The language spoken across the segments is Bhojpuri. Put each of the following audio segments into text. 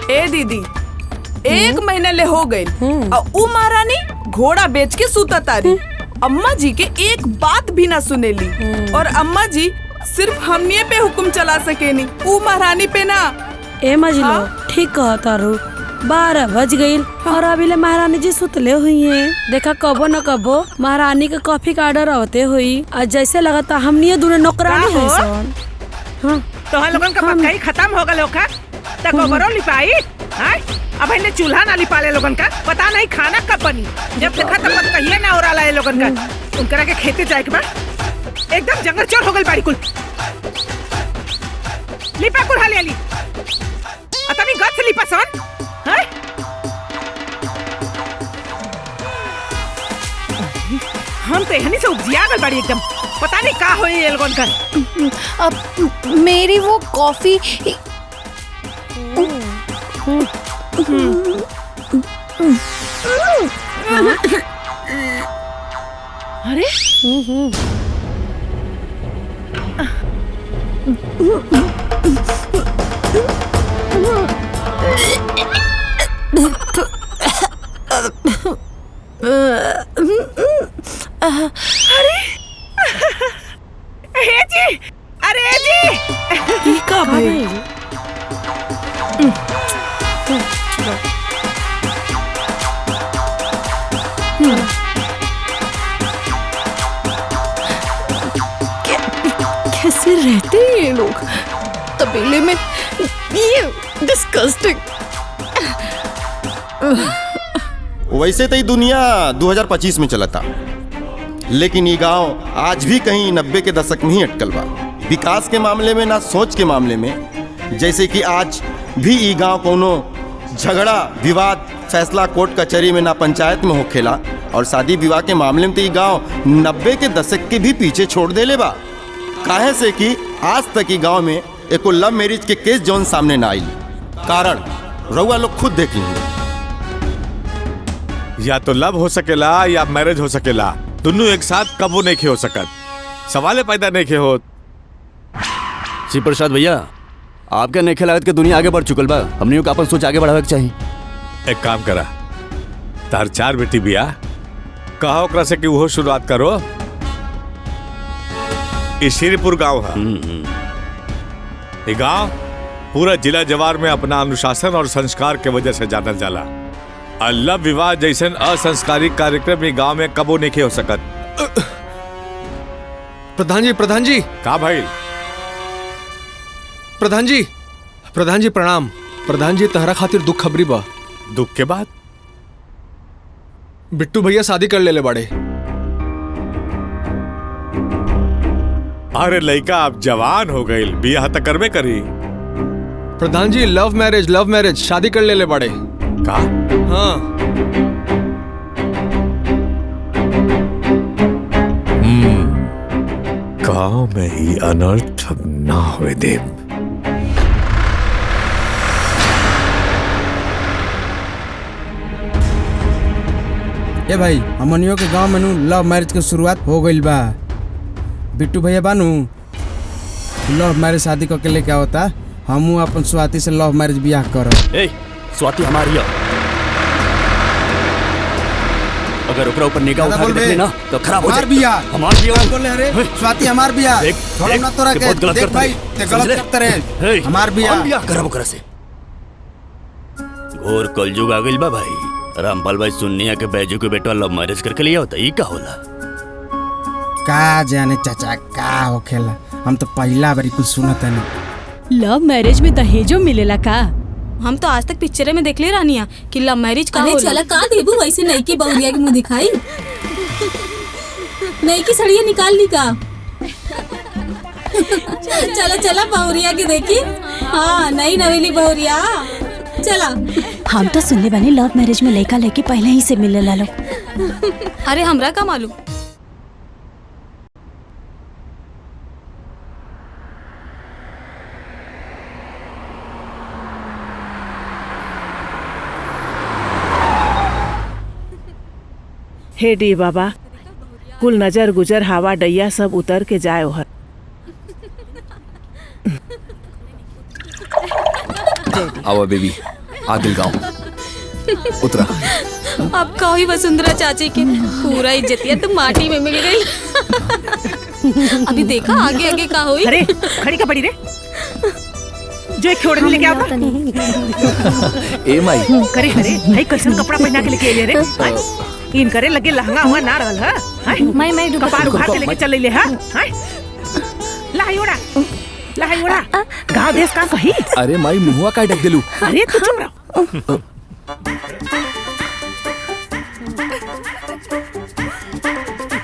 ए दीदी, 1 महीने ले हो गए और ऊ महारानी घोड़ा बेच के सूता तारी। अम्मा जी के एक बात भी ना सुनेली और अम्मा जी सिर्फ हमनिए पे हुक्म चला सकेनी, ऊ महारानी पे ना। ए मजलो ठीक कहता रू, 12 बज गई और अभी ले महारानी जी सुतले हुई हैं। देखा कबो न कबो महारानी के कॉफी का ऑर्डर होते हुई और जैसे लगता हमनी दोनों नौकरानी है सन। हाँ तोहर लोगन का पकाई खत्म हो गल होका त गोबरो लिपाई। हां अब इन्हें चूल्हा ना लिपाले लोगन का पता नहीं खाना कब बनी। जब देखा तब कहिए ना ओरा लाए लोगन का उनकरा के खेते जाए के बाद एकदम जंगल चोर हो गल बाड़ी कुल। लिपा कुल हाले ली अतनी गत से लिपा सन। हां हम तो यहनी से उपजिया गल बाड़ी एकदम पता नहीं का होई ये लोगन का। अब मेरी वो कॉफी अरे अरे जी, अरे जी का भाई कैसे रहते हैं ये लोग तबेले में, ये डिस्गस्टिंग। वैसे तो ये दुनिया 2025 में चला था, लेकिन ये गांव आज भी कहीं 90 के दशक में ही अटकल बा। विकास के मामले में ना सोच के मामले में, जैसे कि आज भी ये गांव कोनो झगड़ा विवाद फैसला कोर्ट कचहरी में ना पंचायत में होखेला और शादी विवाह के मामले में तो ये गांव 90 के दशक के भी पीछे छोड़ देले बा। काहे से कि आज तक ये गांव में एको लव मैरिज के केस जौन सामने ना आइल। कारण रउआ लोग खुद देख लीजिए, या तो लव हो सकेला या मैरिज हो सकेला, दोनों एक साथ कबो नहीं हो सकत। सवाल पैदा नहीं हो। श्री प्रसाद भैया, आपके नहीं लागत के दुनिया आगे बढ़ चुकल बा, हमनी को अपन सोच आगे बढ़ावे के चाहिए। एक काम करा, तार 4 बेटी बिया कहा ओकरा से कि वो शुरुआत करो। श्रीपुर गांव है। ये गांव पूरा जिला जवार में अपना अनुशासन और संस्कार के वजह से जानल जाला। लव विवाह जैसन असंस्कारिक कार्यक्रम ये गांव में कबो नहीं हो सकत। प्रधान जी का भाई? प्रधान जी प्रणाम। प्रधान जी तहरा खातिर दुख खबरी बा। दुख के बाद? बिट्टू भैया शादी कर ले बड़े। अरे लड़का अब जवान हो गई, बियाह तक करबे करी। प्रधान जी लव मैरिज शादी कर ले बड़े का? हाँ। गांव में ही अनर्थ ना हुए देव। ए भाई, हमनियों के गांव में लव मैरिज के शुरुआत हो गई बा। बिट्टू भैया बानू लव मैरिज शादी करके लेके होता, हमू अपन स्वाति से लव मैरिज बियाह करब। ए स्वाति हमारी है, अगर ओकरा ऊपर निगाह उठा के देख लेना तो खराब हो जाए। हमार बिया बोले अरे स्वाति हमार बिया थोड़ा ना तोरा के देख भाई ते गलत करते रहे। हमार बिया करब ओकरा से। घोर कलयुग आ गइल बा भाई। रामपाल भाई सुन्निया के बैजू के बेटा लव मैरिज करके लिया होता, ई का होला? का जाने चाचा का होखेला, हम तो पहला बारी कुछ सुनत नहीं। लव मैरिज में दहेजो मिलेला का? हम तो आज तक पिक्चर में देख ले रानिया कि लव मैरिज का होला। चला का देबू वैसे नई की बहुरिया की मुंह दिखाई। नई की सड़िया निकाल ली का। चला बहुरिया की देखी। हाँ नई नवेली बहुरिया चला। हम तो सुनने बने लव मैरिज में लड़का लड़की पहले ही से मिले ला लो। अरे हमरा का मालूम। हे डी बाबा, कुल नजर गुजर हवा डैया सब उतर के जाए हर। आओ बेबी। आदिल गांव उतरा। अब का हुई वसुंधरा चाची के पूरा इज्जतिया तो माटी में मिल गई। अभी देखा आगे आगे का हुई। अरे खड़ी का पड़ी रे, जो एक छोड़ने लेके आओ। ए माई करे करे भाई कैसन कपड़ा पहना के लेके ले रे। इन करे लगे लहंगा हुआ ना रहल है। मैं कपार उखाड़ के लेके चल ले हां। लाई ओड़ा गांव देश का कही। अरे माई मुहुआ का ढक देलू। अरे तू चुप रहो।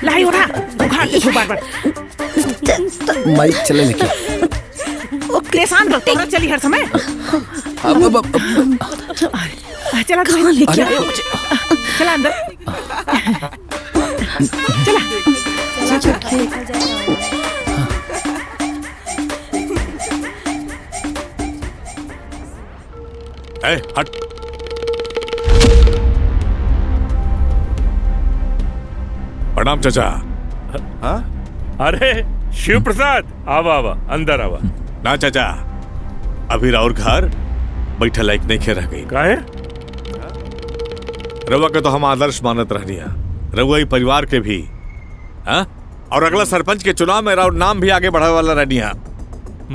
लाई ओड़ा उखाड़ के बार माई चले लेके परेशान करते हो चली हर समय। अब चला तू लेके आ मुझे। चला अंदर ए, हट। प्रणाम चाचा। हाँ? अरे शिव प्रसाद आवा आवा अंदर आवा। ना चाचा, अभी राउर घर बैठा लायक नहीं खे रह गई। काहे? रउआ के तो हम आदर्श मानत रहनिया, रउआ ही परिवार के भी। हाँ? और अगला सरपंच के चुनाव में राउर नाम भी आगे बढ़ावे वाला रहनिया।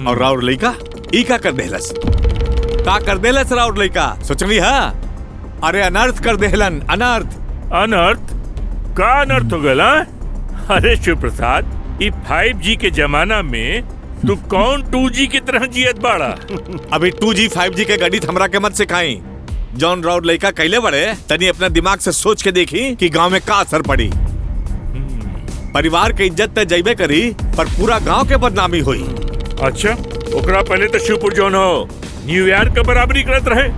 और राउर लइका ई का कर देहलस? का कर देहलस राउर लइका? सोचली हा? अरे अनर्थ कर देहलन, अनर्थ। अनर्थ? का अनर्थ हो गया? अरे शिव प्रसाद, ई 5G के जमाना में तू कौन 2G की तरह जियत बाड़ा? अभी 2G 5G के गणित हमरा के मत सिखाई। जॉन राउर लइका कैले बड़े तनी अपना दिमाग से सोच के देखी कि गांव में का असर पड़ी। परिवार के इज्जत ते जैबे करी, पर पूरा गांव के बदनामी हुई। अच्छा, ओकरा पहले तो शिवपुर जौन हो न्यूयॉर्क का बराबरी करत रहे।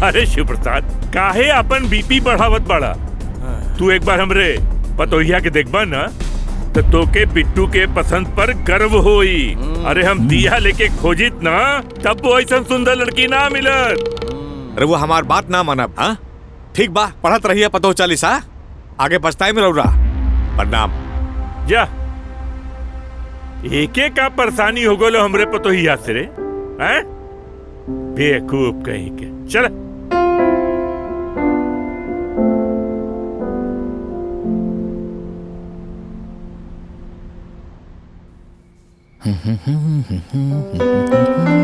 अरे शिव प्रसाद, काहे अपन बीपी बढ़ावत बाड़ा? तू एक बार हमरे पतोहिया के देखबा ना तो तोके बिट्टू के पसंद पर गर्व होई। अरे हम दिया लेके खोजित ना तब वो ऐसा सुंदर लड़की ना मिलत। अरे वो हमार बात ना मानब। हाँ ठीक बा, पढ़त रहिए पतो 40 आगे पछताए में रउरा। प्रणाम। जा एके का परेशानी हो गलो हमरे पतोहिया से रे। हैं? बेवकूफ कहीं के। चल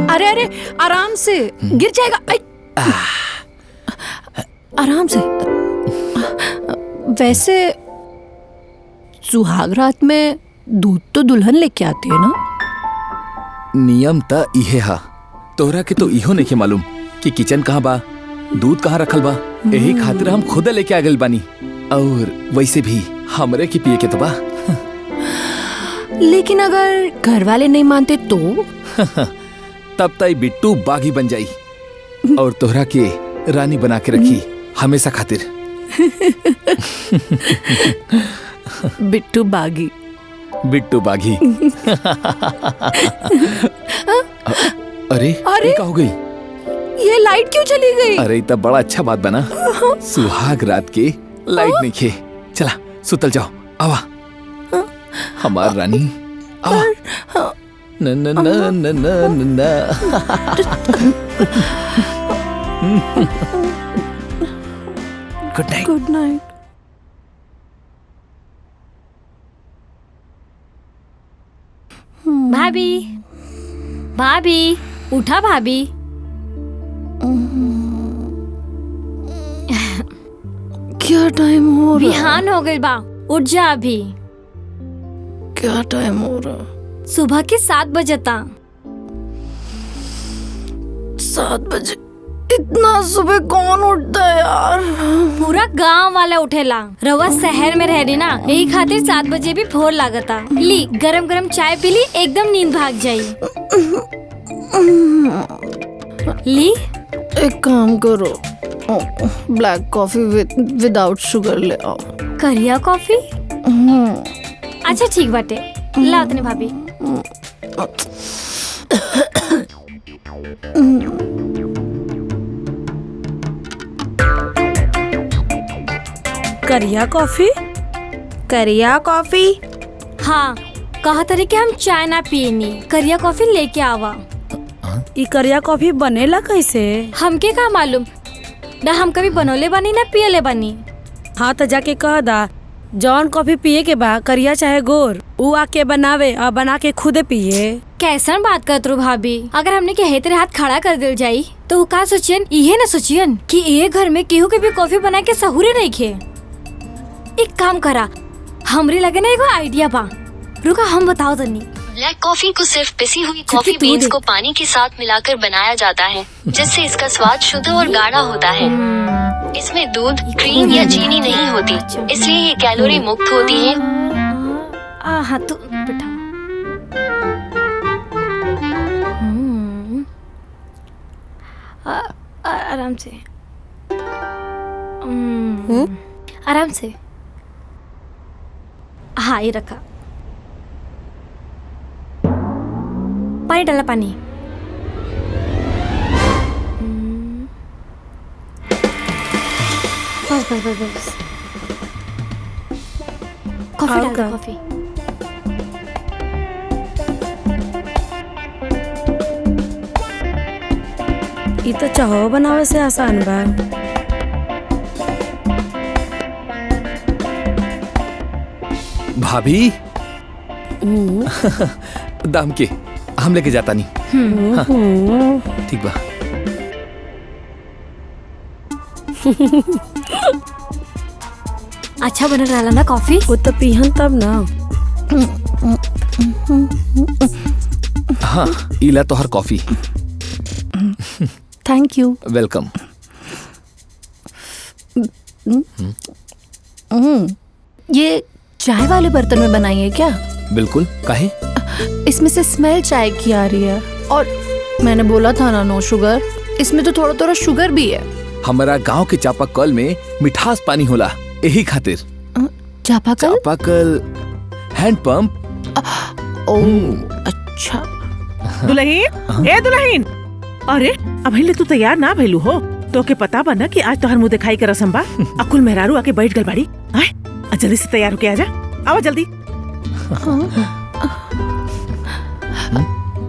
अरे अरे आराम से गिर जाएगा। आराम से। वैसे सुहाग रात में दूध तो दुल्हन लेके आती है ना? नियम त इहे हा। तोहरा के तो इहो नहीं मालूम कि किचन कहाँ बा, दूध कहाँ रखल बा। यही खातिर हम खुद लेके आ गइल बानी। और वैसे भी हमरे की पिए के तो बा। लेकिन अगर घर वाले नहीं मानते तो? तब तई बिट्टू बागी बन जाई और तोहरा के रानी बना के रखी हमेशा खातिर। बिट्टू बागी। बिट्टू बागी। अरे अरे क्या हो गई? ये लाइट क्यों चली गई? अरे तब बड़ा अच्छा बात बना। सुहाग रात के लाइट नहीं खे। चला सुतल जाओ। आवा हमार रानी आवा। न न न न न न। Good night. Good night. भाभी भाभी उठा भाभी। क्या टाइम हो रहा? बिहान हो गई बा, उठ जा अभी। क्या टाइम हो रहा? सुबह के 7 बजे था। 7 बजे? इतना सुबह कौन उठता है यार? पूरा गांव वाला उठेला। रवा शहर में रह रही ना, यही खातिर 7 बजे भी भोर लागता। ली गरम गरम चाय पी ली, एकदम नींद भाग जाई। ली एक काम करो, ब्लैक कॉफी विदाउट शुगर ले आओ। करिया कॉफी? अच्छा ठीक बाटे, ला तने भाभी। करिया कॉफी? करिया कॉफी? हाँ, कहा तरी कि हम चाय ना पियनी, करिया कॉफी लेके आवा। ई करिया कॉफी बनेला कैसे? हमके का मालूम, ना हम कभी बनौले बानी ना पियले बानी। हाँ तो जाके कह दा जौन कॉफी पिए के बा करिया चाहे गोर ऊ आके बनावे और बना के खुदे पिए। कैसन बात करत रू भाभी, अगर हमने के हेतरे हाथ खड़ा कर दिल जाई तो वो का सोचियन, इहे न सोचियन कि ये घर में केहू के भी कॉफी बना के सहूरे नहीं खे। एक काम करा, हमरे लगे ना एगो आइडिया बा, रुका हम बताओ तनी। ब्लैक कॉफी को सिर्फ पिसी हुई कॉफी बीन्स को पानी के साथ मिलाकर बनाया जाता है, जिससे इसका स्वाद शुद्ध और गाढ़ा होता है। इसमें दूध, क्रीम या चीनी नहीं होती, इसलिए ये कैलोरी मुक्त होती है। हाँ तो बेटा आराम से, आराम से। हाँ ये रखा, पानी डाला, पानी। बस बस बस बस, कॉफी डाल दो, कॉफी। ई तो चाहो बनावे से आसान बा। भाभी दाम के हम लेके जाता नहीं। हाँ, ठीक बा। अच्छा बना रहा ना कॉफी? वो तो पीहन तब ना। हाँ इला तो हर कॉफी। Thank you. वेलकम। ये चाय वाले बर्तन में बनाई है क्या? बिल्कुल, काहे? इसमें से स्मेल चाय की आ रही है, और मैंने बोला था ना नो शुगर, इसमें तो थोड़ा थोड़ा शुगर भी है। हमारा गांव के चापाकल में मिठास पानी होला, यही खातिर। चापाकल? चापाकल हैंड पंप। अच्छा। दुल्हीन, ए दुल्हीन, अरे अभी तू तैयार ना भइलू हो? तो के पता बा ना कि आज तोहर मुंह दिखाई के रसम बा। अकुल मेहरारू आके बैठ गल बाड़ी। आए जल्दी से तैयार होके आजा, आओ जल्दी।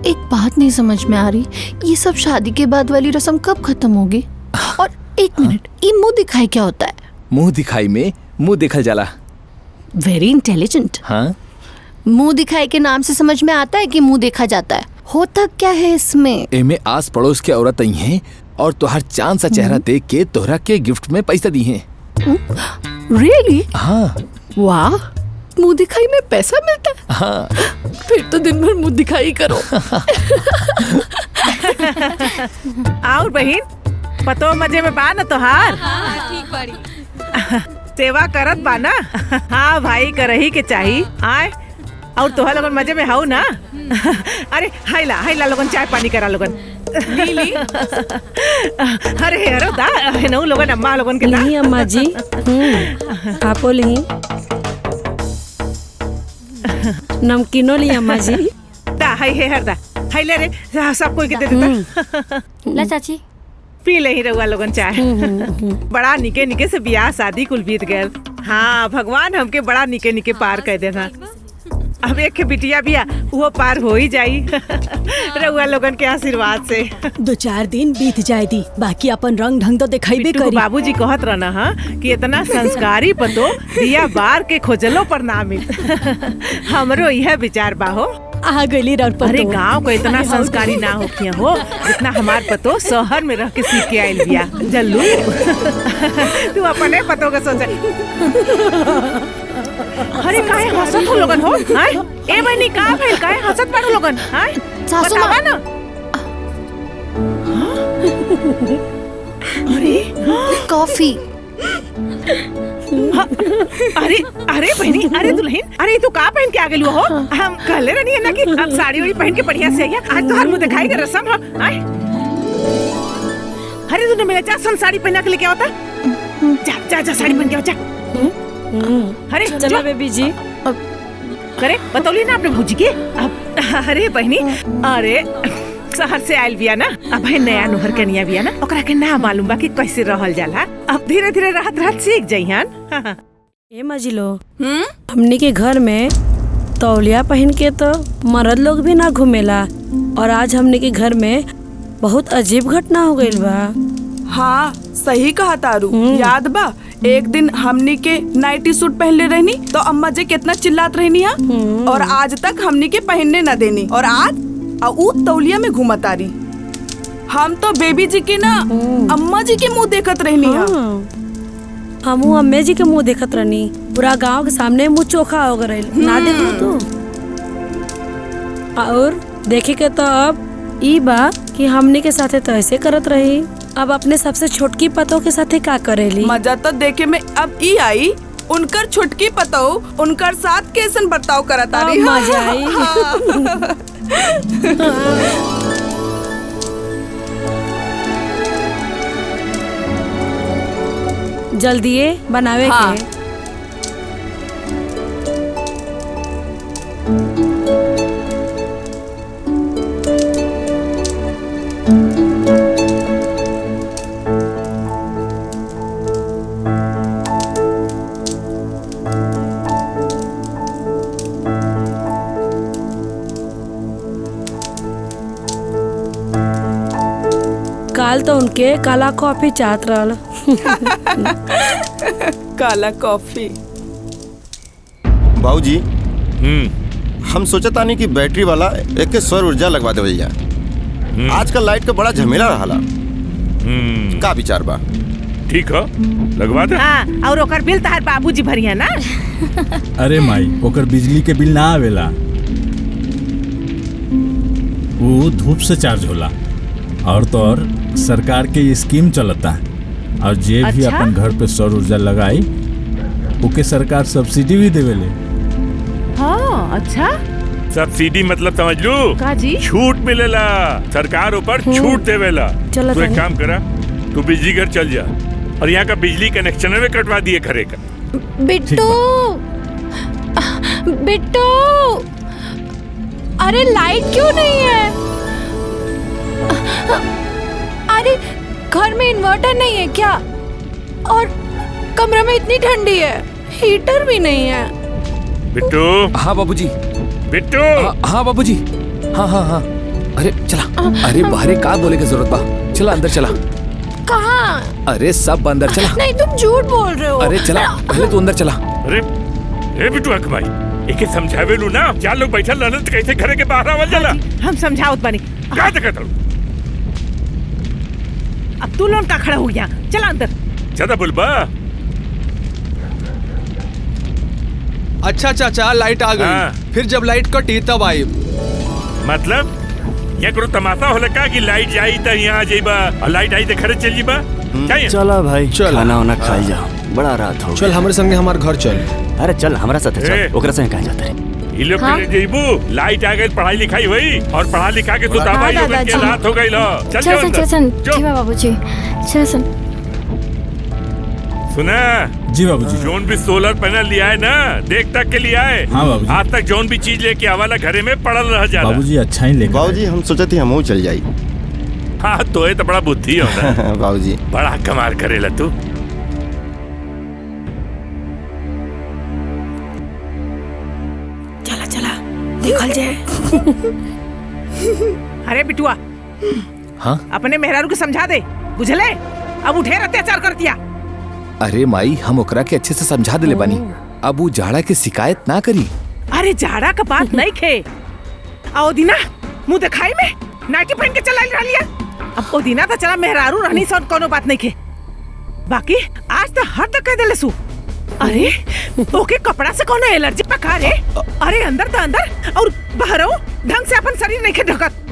एक बात नहीं समझ में आ रही, ये सब शादी के बाद वाली रस्म कब खत्म होगी? और एक मिनट, ये मुंह दिखाई क्या होता है? मुंह दिखाई में मुंह देखल जाला। Very intelligent. हाँ, मुंह दिखाई के नाम से समझ में आता है कि मुंह देखा जाता है। होता क्या है इसमें? एमे आस पड़ोस के औरत आई हैं और तोहर चांद सा चेहरा देख के तोहरा के गिफ्ट में पैसा दी हैं। रियली? हाँ। वाह, मुंह दिखाई में पैसा मिलता है? हाँ। फिर तो दिन भर मुंह दिखाई करो। और बहन, पतो मजे में बा ना तोहार? ठीक बाड़ी। सेवा करत बा ना? हाँ भाई, करही के चाही। आए और तोहा लोगन मजे में हाउ ना? अरे हाइला लोगन चाय पानी करा लोगन। ली अरे अरे दा नौ लोगन अम्मा लोगन के नहीं अम्मा जी। आपो ली नमकीनो ली अम्मा जी। दा हर दा ले रे, सब कोई के दे देता। ला चाची, पी ले ही रहुआ लोगन चाय। बड़ा निके निके से बियाह शादी कुल बीत गए। हाँ भगवान हमके बड़ा निके निके पार कर देना। अब एक के बिटिया बिया वो पार हो ही जाई। रहुआ लोगन के आशीर्वाद से 2-4 दिन बीत जाए दी, बाकी अपन रंग ढंग तो दिखाई करी। बाबूजी कहत रहना हा कि इतना संस्कारी पतो दिया बार के खोजलो पर ना मिल। हमरो यह विचार बाहो। आ गई रर पतो। अरे गांव को इतना संस्कारी ना होखिया हो जितना हमार पतो शहर में रह के सीख के आइल बिया। जल्लू तू अपने पतो का सोच। अरे काहे हंसत हो लोगन हो? हाय ए बहनी का भइल, काहे हंसत बाड़ू लोगन? हाय सासू बतावा ना। अरे कॉफी। अरे अरे बहनी, अरे दुल्हन, अरे तू का पहन के आ गेलू हो? हम कहले रहनी है ना कि अब साड़ी वाड़ी पहन के बढ़िया से आइया। आज तो हर मुंह दिखाई के रसम हो। आए अरे तूने मेरा जा साड़ी पहना के लेके आवता। जा साड़ी पहन के आ जा। अरे चलो बेबी जी। अरे बतौली ना अपने भौजी के। अब अरे बहनी, अरे शहर से आयल बिया ना, अब नया नोहर के निया बिया ना, ओकरा के ना मालूम बा कि कैसे रहल जाला। अब धीरे धीरे रहत सीख जाइहन। ए मजिलो, हमनी के घर में तौलिया पहन के तो मर्द लोग भी ना घूमेला, और आज हमनी के घर में बहुत अजीब घटना हो गई बा। हाँ सही कहा तारू। याद बा एक दिन हमनी के नाइटी सूट पहनले रहनी तो अम्मा जी कितना चिल्लात रहनी है और आज तक हमनी के पहनने न देनी और आज ऊ तौलिया में घूमत आ रही। हम तो बेबी जी के ना अम्मा जी के मुंह देखत रहनी है। हमू अम्मे जी के मुंह देखत रहनी। पूरा गांव के सामने मुंह चोखा हो गए ना देखलो तू। और देखे के तो अब ई बा कि हमनी के साथे तो ऐसे करत रही। अब अपने सबसे छोटकी पतों के साथे का करेली। मजा तो देखे में अब ई आई उनकर छोटकी पतो उनकर साथ कैसन बर्ताव करत आ रही। मजा आई। जल्दी बनावे के। काल तो उनके काला कॉफी चाहत रहल। काला कॉफी। बाबूजी हम सोचता नहीं कि बैटरी वाला एक सौर ऊर्जा लगवा दे भैया। आजकल लाइट का बड़ा झमेला रहा। का विचार बा? ठीक है लगवा दे। और ओकर बिल तार बाबूजी भरिया ना। अरे माई ओकर बिजली के बिल ना आवेला, वो धूप से चार्ज होला। और तो और सरकार के ये स्कीम चलता और जे भी अपन घर पे सौर ऊर्जा लगाई ओके सरकार सब्सिडी भी देवेले। हाँ अच्छा सब्सिडी मतलब समझ लू का जी? छूट मिलेला। सरकार ऊपर छूट देवेला। तू एक काम करा, तू बिजली घर चल जा और यहाँ का बिजली कनेक्शन में कटवा दिए घरे का। बिट्टू बिट्टू अरे लाइट क्यों नहीं है? अरे घर में इन्वर्टर नहीं है क्या? और कमरे में इतनी ठंडी है, हीटर भी नहीं है। बिट्टू। हाँ बाबूजी। बिट्टू। हाँ बाबूजी। हाँ हाँ हाँ। अरे चला। अरे बाहर का बोले की जरूरत बा। चला अंदर चला। कहाँ? अरे सब अंदर चला। नहीं तुम झूठ बोल रहे हो। अरे चला पहले तू अंदर चला। अरे बिट्टू अकमाई एके समझावे लू ना। चार लोग बैठल रहन त कैसे घरे के बाहर आवल जाला? हम समझावत बानी। का देखत हो? अब तू लोन का खड़ा हो गया। चला अंदर। ज्यादा बुलबा। अच्छा चाचा लाइट आ गई। फिर जब लाइट कटी तब आई। मतलब यहाँ करो तमाशा होला का कि लाइट जाई त यहाँ जाइबा और लाइट आई त घरे चल जीबा? चला भाई चल। खाना वाना खाई जा। बड़ा रात हो। चल हमारे संगे हमार घर चल। अरे चल हमारा साथ चल। ओकरा संगे कहां जाता रे? ई लोग के जेबू लाइट आ गई पढ़ाई लिखाई हुई और पढ़ा लिखा के तो दवाई हो गई के रात हो गई लो। चल चल ठीक है बाबूजी। चल सुना जी बाबूजी। जोन भी सोलर पैनल लिया है ना देख तक के लिया है। हाँ बाबूजी। आज तक जोन भी चीज लेके आवाला घरे में पड़ल रह जाला। बाबूजी अच्छा ही लेके। बाबूजी हम सोचे थे हम चल जाई। हाँ तो ये तो बड़ा बुद्धि होता है। बाबूजी बड़ा कमाल करेला तू। चला चला देखल जाए। अरे बिटुआ हाँ अपने मेहरारू को समझा दे बुझले। अब उठे अत्याचार कर दिया। अरे माई हम ओकरा के अच्छे से समझा दिले बानी। अब वो जाड़ा के शिकायत ना करी। अरे जाड़ा का बात नहीं खे। आओ दीना मुंह दिखाई में नाइटी पहन के चला लिया। अब ओ दीना तो चला मेहरारू रहनी से कोनो बात नहीं खे। बाकी आज तो हर तक कह देले सु। अरे ओके कपड़ा से कोनो एलर्जी पका रे। अरे अंदर तो अंदर और बाहर ढंग से अपन शरीर नहीं खे ढकत।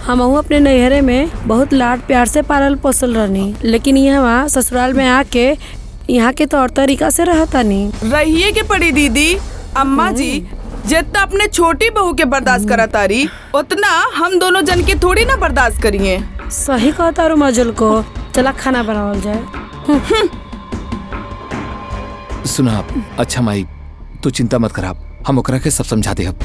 हम अपने नैहरे में बहुत लाड प्यार से पालल पोसल रहनी, लेकिन यहाँ ससुराल में आके यहाँ के तौर तरीका से रहता नहीं। रहिए के पड़ी दीदी। अम्मा जी जितना अपने छोटी बहू के बर्दाश्त करा तारी उतना हम दोनों जन के थोड़ी ना बर्दाश्त करिए। सही कहता रू मजल को। चला खाना बनावल जाए। सुना अच्छा माई तू चिंता मत करा। हम ओकरा के सब समझा दे। अब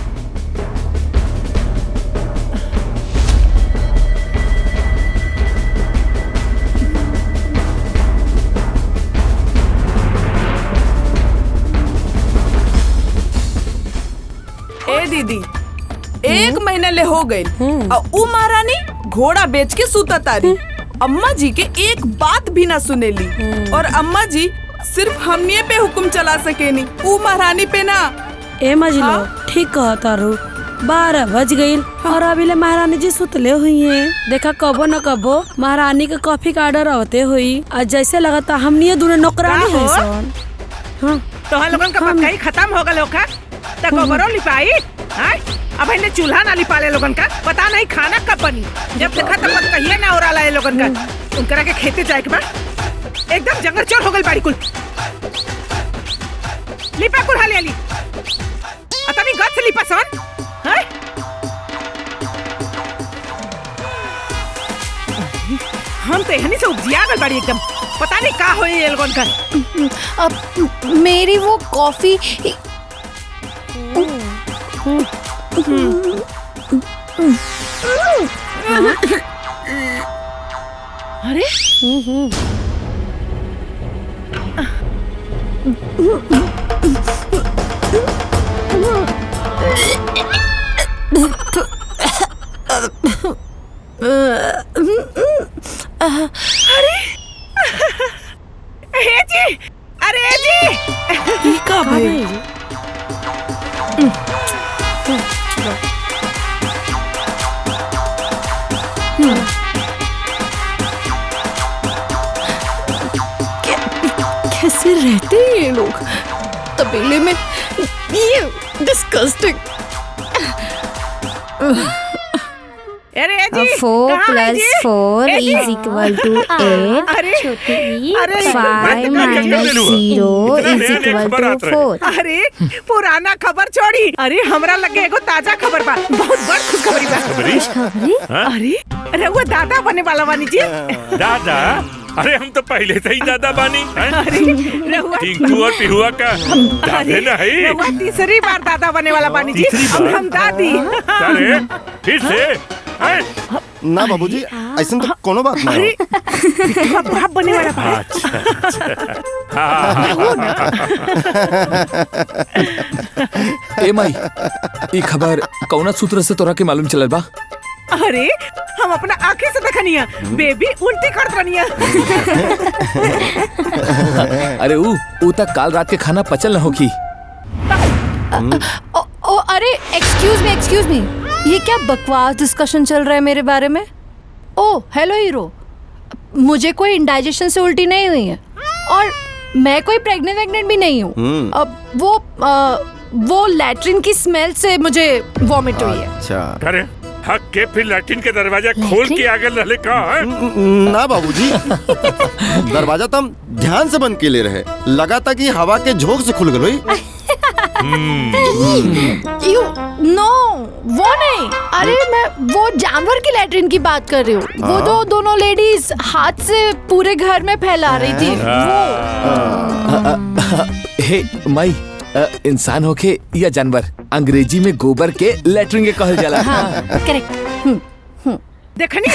ए दीदी 1 महीना ले हो गई और ऊ महारानी घोड़ा बेच के सूता तारी। अम्मा जी के एक बात भी ना सुनेली और अम्मा जी सिर्फ हमनिए पे हुक्म चला सकेनी, ऊ महारानी पे ना। ए मजलो ठीक कहा तारू, 12 बज गईल और अभी ले महारानी जी सुतले हुई हैं। देखा कबो न कबो महारानी के कॉफी का ऑर्डर आवते हुई, आज जैसे लगता हमनिए दोनों नौकरानी है सन। हाँ तोहर लोगन का पक्का ही खत्म हो गलो का तक गोबरो लिपाई। हां अब इन्हें चूल्हा ना लिपाले लोगन का, पता नहीं खाना कब बनी। जब देखा तब कहिए ना और आला लोगन का उनकरा के खेते जाए के बाद एकदम जंगल चोर हो गई बाड़ी कुल। लिपा कुल हाली हाली अतनी गद से लिपा सन। हां हम तो हनी से उपजिया गल बाड़ी एकदम, पता नहीं का होई ये लोगन का। अब मेरी वो कॉफी अरे अरे जी, अरे जी का भाई कैसे रहते हैं ये लोग तबेले में, ये डिस्गस्टिंग। अरे जी 4 + 4 = 8 छोटी 5 - 0 = 4। अरे पुराना खबर छोड़ी, अरे हमरा लगे एगो ताजा खबर बा, बहुत बड़ खुशखबरी बा। अरे अरे वो दादा बने वाला बानी जी। दादा? अरे हम तो पहले से ही दादा बानी। अरे टिंकू और पिहुआ का दादे नहीं। रहुआ तीसरी बार दादा बने वाला बानी जी। अब हम दादी। अरे फिर से ना बाबूजी ऐसा तो कोनो बात ना। अरे बाप बने वाला बा। ए माई ई खबर कौना सूत्र से तोरा के मालूम चलल बा? अरे हम अपना आंखें से देखनिया, बेबी उल्टी करत रनिया। अरे ऊ तक काल रात के खाना पचल न होखी। ओ अरे एक्सक्यूज मी ये क्या बकवास डिस्कशन चल रहा है मेरे बारे में? ओ हेलो हीरो, मुझे कोई इंडाइजेशन से उल्टी नहीं हुई है और मैं कोई प्रेग्नेंट भी नहीं हूँ। अब वो लैट्रिन की स्मेल से मुझे वॉमिट हुई है। अच्छा अरे हक के फिर लैट्रिन के दरवाजा खोल के आगे रहले का है? ना बाबूजी दरवाजा तो हम ध्यान से बंद के ले रहे, लगा था कि हवा के झोंक से खुल गई। नो वो नहीं, अरे मैं वो जानवर की लैट्रिन की बात कर रही हूँ। वो दोनों लेडीज हाथ से पूरे घर में फैला रही थी वो। हे माई इंसान होके या जानवर, अंग्रेजी में गोबर के लैट्रिन के कहल जाला। हाँ, करेक्ट। देखनी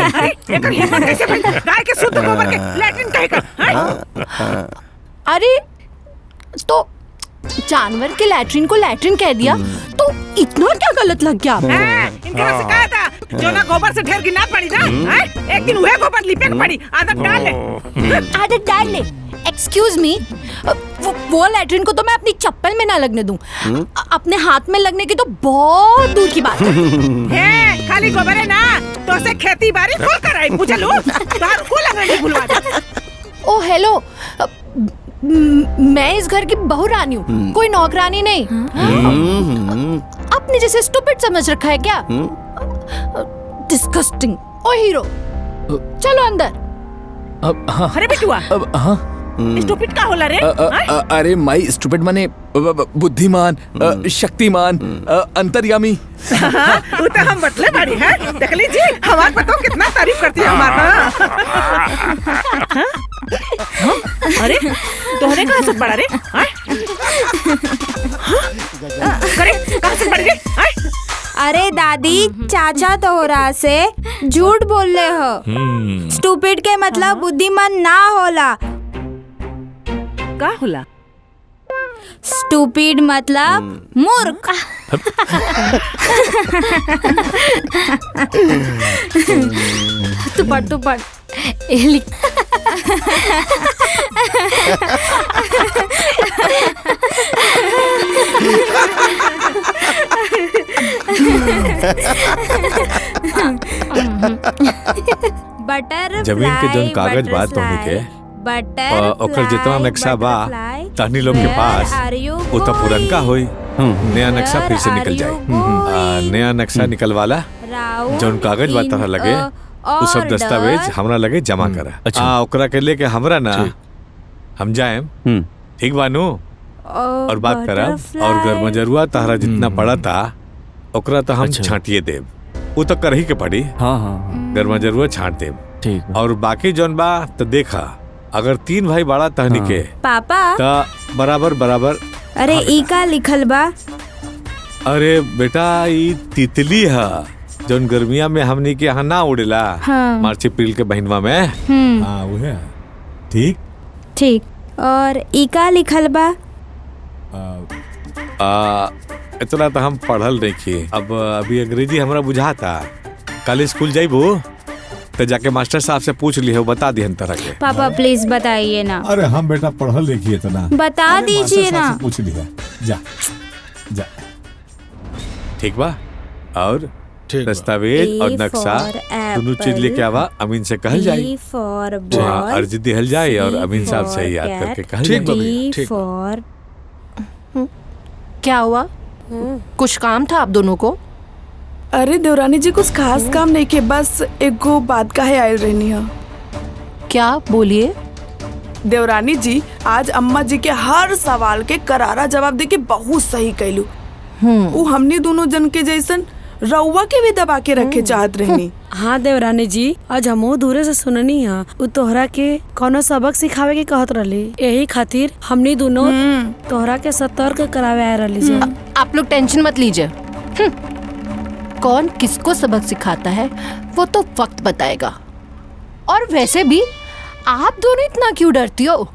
अरे एकर हिम्मत कैसे भई? गाय के शुद्ध गोबर के लैट्रिन कहे का? अरे तो जानवर के लैट्रिन को लैट्रिन कह दिया तो इतना क्या गलत लग गया? इनका से कहा था जो ना गोबर से ढेर गिना पड़ी ना, एक दिन वह गोबर लिपे के पड़ी। आदत डाल ले। एक्सक्यूज मी, वो लैट्रिन को तो मैं अपनी चप्पल में ना लगने दूं, अपने हाथ में लगने की तो बहुत दूर की बात है। खाली गोबर है ना तो से खेती बाड़ी खोल कर आई बुझलो, बाहर को लगने नहीं भूलवा दे। ओ हेलो, मैं इस घर की बहू रानी हूँ, कोई नौकरानी नहीं। अपने जैसे स्टूपिड समझ रखा है क्या? डिस्गस्टिंग। ओ हीरो चलो अंदर। अरे बिटुआ हाँ स्टूपिड का होला रे? अरे माई स्टूपिड माने बुद्धिमान, शक्तिमान, अंतर्यामी। वो तो हम बतले बाड़ी है, देख लीजिए हमारे बताओ कितना तारीफ करती है हमारा। अरे तोहरे कहाँ से पड़ा रे? करे कहाँ से पड़ रे? अरे दादी चाचा तोहरा से झूठ बोल रहे हो। स्टूपिड के मतलब बुद्धिमान ना होला। का होला? स्टूपिड मतलब मूर्ख। तू पढ़ ये लिख। बटर जमीन के जोन कागज बा तोहनी के ओकर जितना नक्शा बा तहनी लोग के पास वो तो पुरनका होई। नया नक्शा फिर से निकल जाए। नया नक्शा निकलवाला जोन कागज बा तरह लगे वो सब दस्तावेज हमरा लगे जमा करा। अच्छा ओकरा के लेके हमरा ना हम जाएम ठीक बानू और बात करब और घर में जरूरत तहरा जितना पड़ा था ओकरा तो हम छांटिए देब। वो तो कर ही के पड़ी। हाँ घर में जरूरत छांट देब ठीक। और बाकी जोन बा तो देखा अगर 3 भाई बड़ा तहनी के पापा तो बराबर बराबर। अरे ई का लिखल बा? अरे बेटा ई तितली है जोन गर्मिया में हमनी के यहाँ ना उड़ेला। हाँ। मार्च अप्रैल के महीनवा में। हाँ वो है ठीक ठीक। और ई का लिखल बा? इतना तो हम पढ़ल नहीं किए। अब अभी अंग्रेजी हमरा बुझाता। कल स्कूल जाइबो तो जाके मास्टर साहब से पूछ लिये बता दिहन तरह के। पापा प्लीज बताइए ना। अरे हम बेटा पढ़ल लिखिए तो ना बता दीजिए ना। पूछ लिया जा जा ठीक बा। और दस्तावेज और नक्शा दोनों चीज लेके आवा अमीन से कहल जाए। अर्जी दिहल जाए और अमीन साहब से याद करके कहल जाए। क्या हुआ? कुछ काम था आप दोनों को? अरे देवरानी जी कुछ खास काम नहीं के बस एगो बात काहे आयल रहनी है। क्या बोलिए? देवरानी जी आज अम्मा जी के हर सवाल के करारा जवाब दे के बहुत सही कैलू। वो हमनी दोनों जन के जैसन रउआ के भी दबा के रखे चाहत रहनी। हाँ देवरानी जी आज हमो दूरे से सुननी है वो तोहरा के कोनो सबक सिखावे के कहत रहली। यही खातिर हमनी दोनों तोहरा के सतर्क करावे आए रहली। आप लोग टेंशन मत लीजिए। कौन किसको सबक सिखाता है वो तो वक्त बताएगा। और वैसे भी आप दोनों इतना क्यों डरती हो?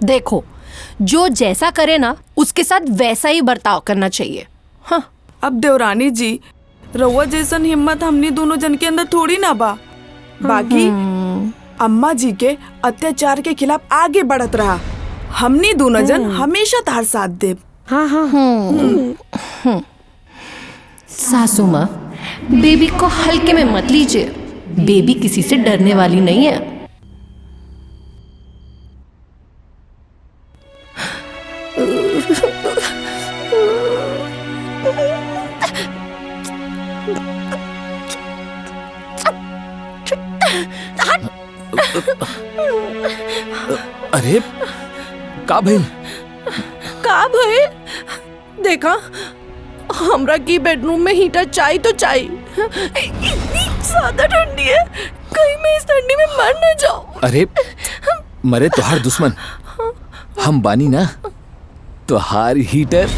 देखो जो जैसा करे ना उसके साथ वैसा ही बर्ताव करना चाहिए। हाँ। अब देवरानी जी रउआ जैसन हिम्मत हमनी दोनों जन के अंदर थोड़ी ना बा। बाकी अम्मा जी के अत्याचार के खिलाफ आगे बढ़त रहा। हमनी दोनों जन हमेशा तार साथ देब। हाँ हाँ सासू माँ बेबी को हल्के में मत लीजिए। बेबी किसी से डरने वाली नहीं है। अरे का भइल? देखा हमरा की बेडरूम में हीटर चाहिए तो चाहिए। इतनी ज्यादा ठंडी है कहीं मैं इस ठंडी में मर न जाऊं। अरे मरे तोहार दुश्मन हम बानी ना। तोहार हीटर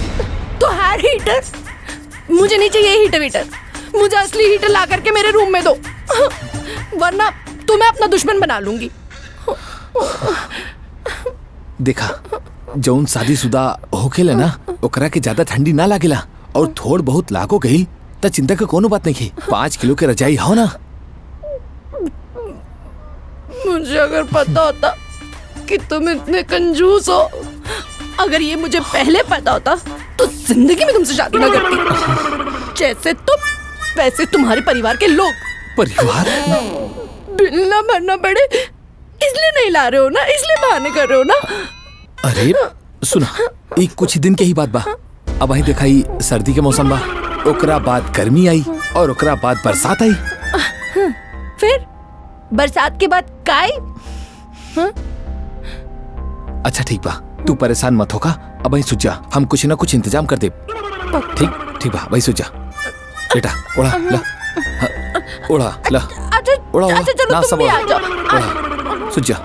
मुझे नहीं चाहिए हीटर। मुझे असली हीटर ला करके मेरे रूम में दो वरना तुम्हें अपना दुश्मन बना लूंगी। देखा जौन शादीशुदा होखेला ना ओकरा के ज्यादा ठंडी ना लागेला और थोड़ बहुत लागो गई त चिंता का कोनो बात नहीं है। 5 किलो के रजाई हो ना। मुझे अगर पता होता कि तुम इतने कंजूस हो, अगर ये मुझे पहले पता होता तो जिंदगी में तुमसे शादी ना करती। जैसे तुम वैसे तुम्हारे परिवार के लोग। परिवार? बिल ना भरना पड़े इसलिए नहीं ला रहे हो ना, इसलिए बहाने कर रहे हो ना। अरे सुना एक कुछ दिन के ही बात बा। अब आई देखाई सर्दी के मौसम बा ओकरा बाद गर्मी आई और ओकरा बाद बरसात आई। फिर बरसात के बाद काई। अच्छा ठीक बा तू परेशान मत होगा। अब आई सुजा हम कुछ ना कुछ इंतजाम कर दे। ठीक बा भाई सुजा बेटा ओढ़ा ला ओढ़ा ला ओढ़ा ना सब ओढ़ा सुजा।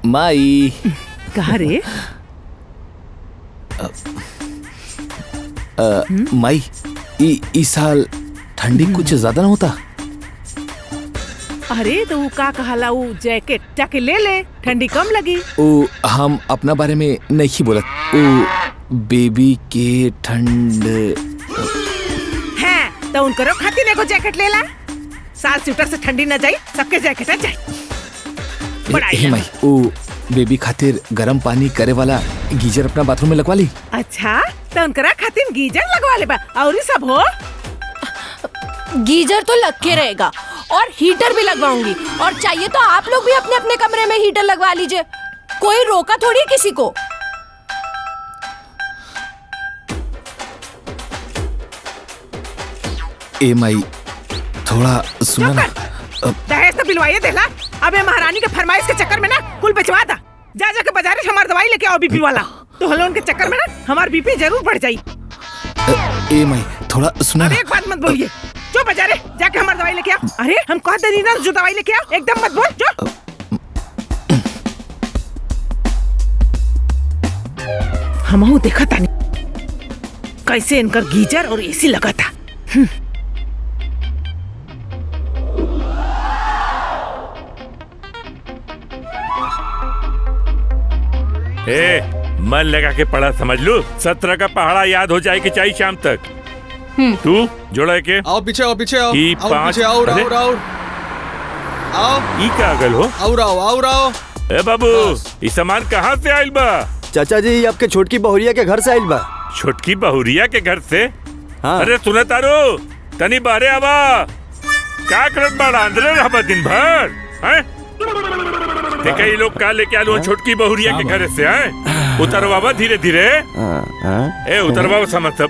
माई कहा रे? माई इस साल ठंडी कुछ ज्यादा ना होता? अरे तो वो का कहला वो जैकेट जाके ले ले, ठंडी कम लगी। ओ हम अपना बारे में नहीं बोलत, ओ बेबी के ठंड है तो उनको खातिर एगो जैकेट ले ला, साल स्वेटर से ठंडी न जाई, सबके जैकेट आ जाए। ए माई ओ बेबी खातिर गरम पानी करे वाला गीजर अपना बाथरूम में लगवा ली। अच्छा तो उनकरा खातिर गीजर लगवा ले बा, और ही सब हो। गीजर तो लग के रहेगा और हीटर भी लगवाऊंगी, और चाहिए तो आप लोग भी अपने अपने कमरे में हीटर लगवा लीजिए, कोई रोका थोड़ी किसी को। ए माई थोड़ा सुना ना, दहेज तो बिलवाइए देला, अब ये महारानी के फरमाइश के चक्कर में ना कुल बेचवा दा। जा जाके बाजार से हमारी दवाई लेके आओ बीपी वाला, तो हलोन के चक्कर में ना हमारी बीपी जरूर बढ़ जाई। ए माई थोड़ा सुना अब ना। एक बात मत बोलिए, जो बाजारे जाके हमारी दवाई लेके आओ। अरे हम कह दे ना जो दवाई लेके आओ, एकदम मत बोल जो। हमहू देखा था कैसे इनकर गीजर और एसी लगा था। ए, मन लगा के पढ़ा समझ लो, 17 का पहाड़ा याद हो जाए कि चाहिए शाम तक। तू जोड़ा के आओ पीछे आओ पीछे आओ, ई आओ पाँच- पीछे आओ अरे? आओ आओ आओ ई का अगल हो? आओ आओ। ए बाबू ई सामान कहाँ से आइल बा? चाचा जी आपके छोटकी बहुरिया के घर से आइल बा। छोटकी बहुरिया के घर से? हाँ। अरे सुने तारो, तनी बारे आवा, का करत बाड़ा अंदर रहबा दिन भर? हैं? देखा ये लोग का लेके आलू छोटकी बहुरिया के घर से हैं? उतरवावा धीरे धीरे। ए उतरवावा समझ सब।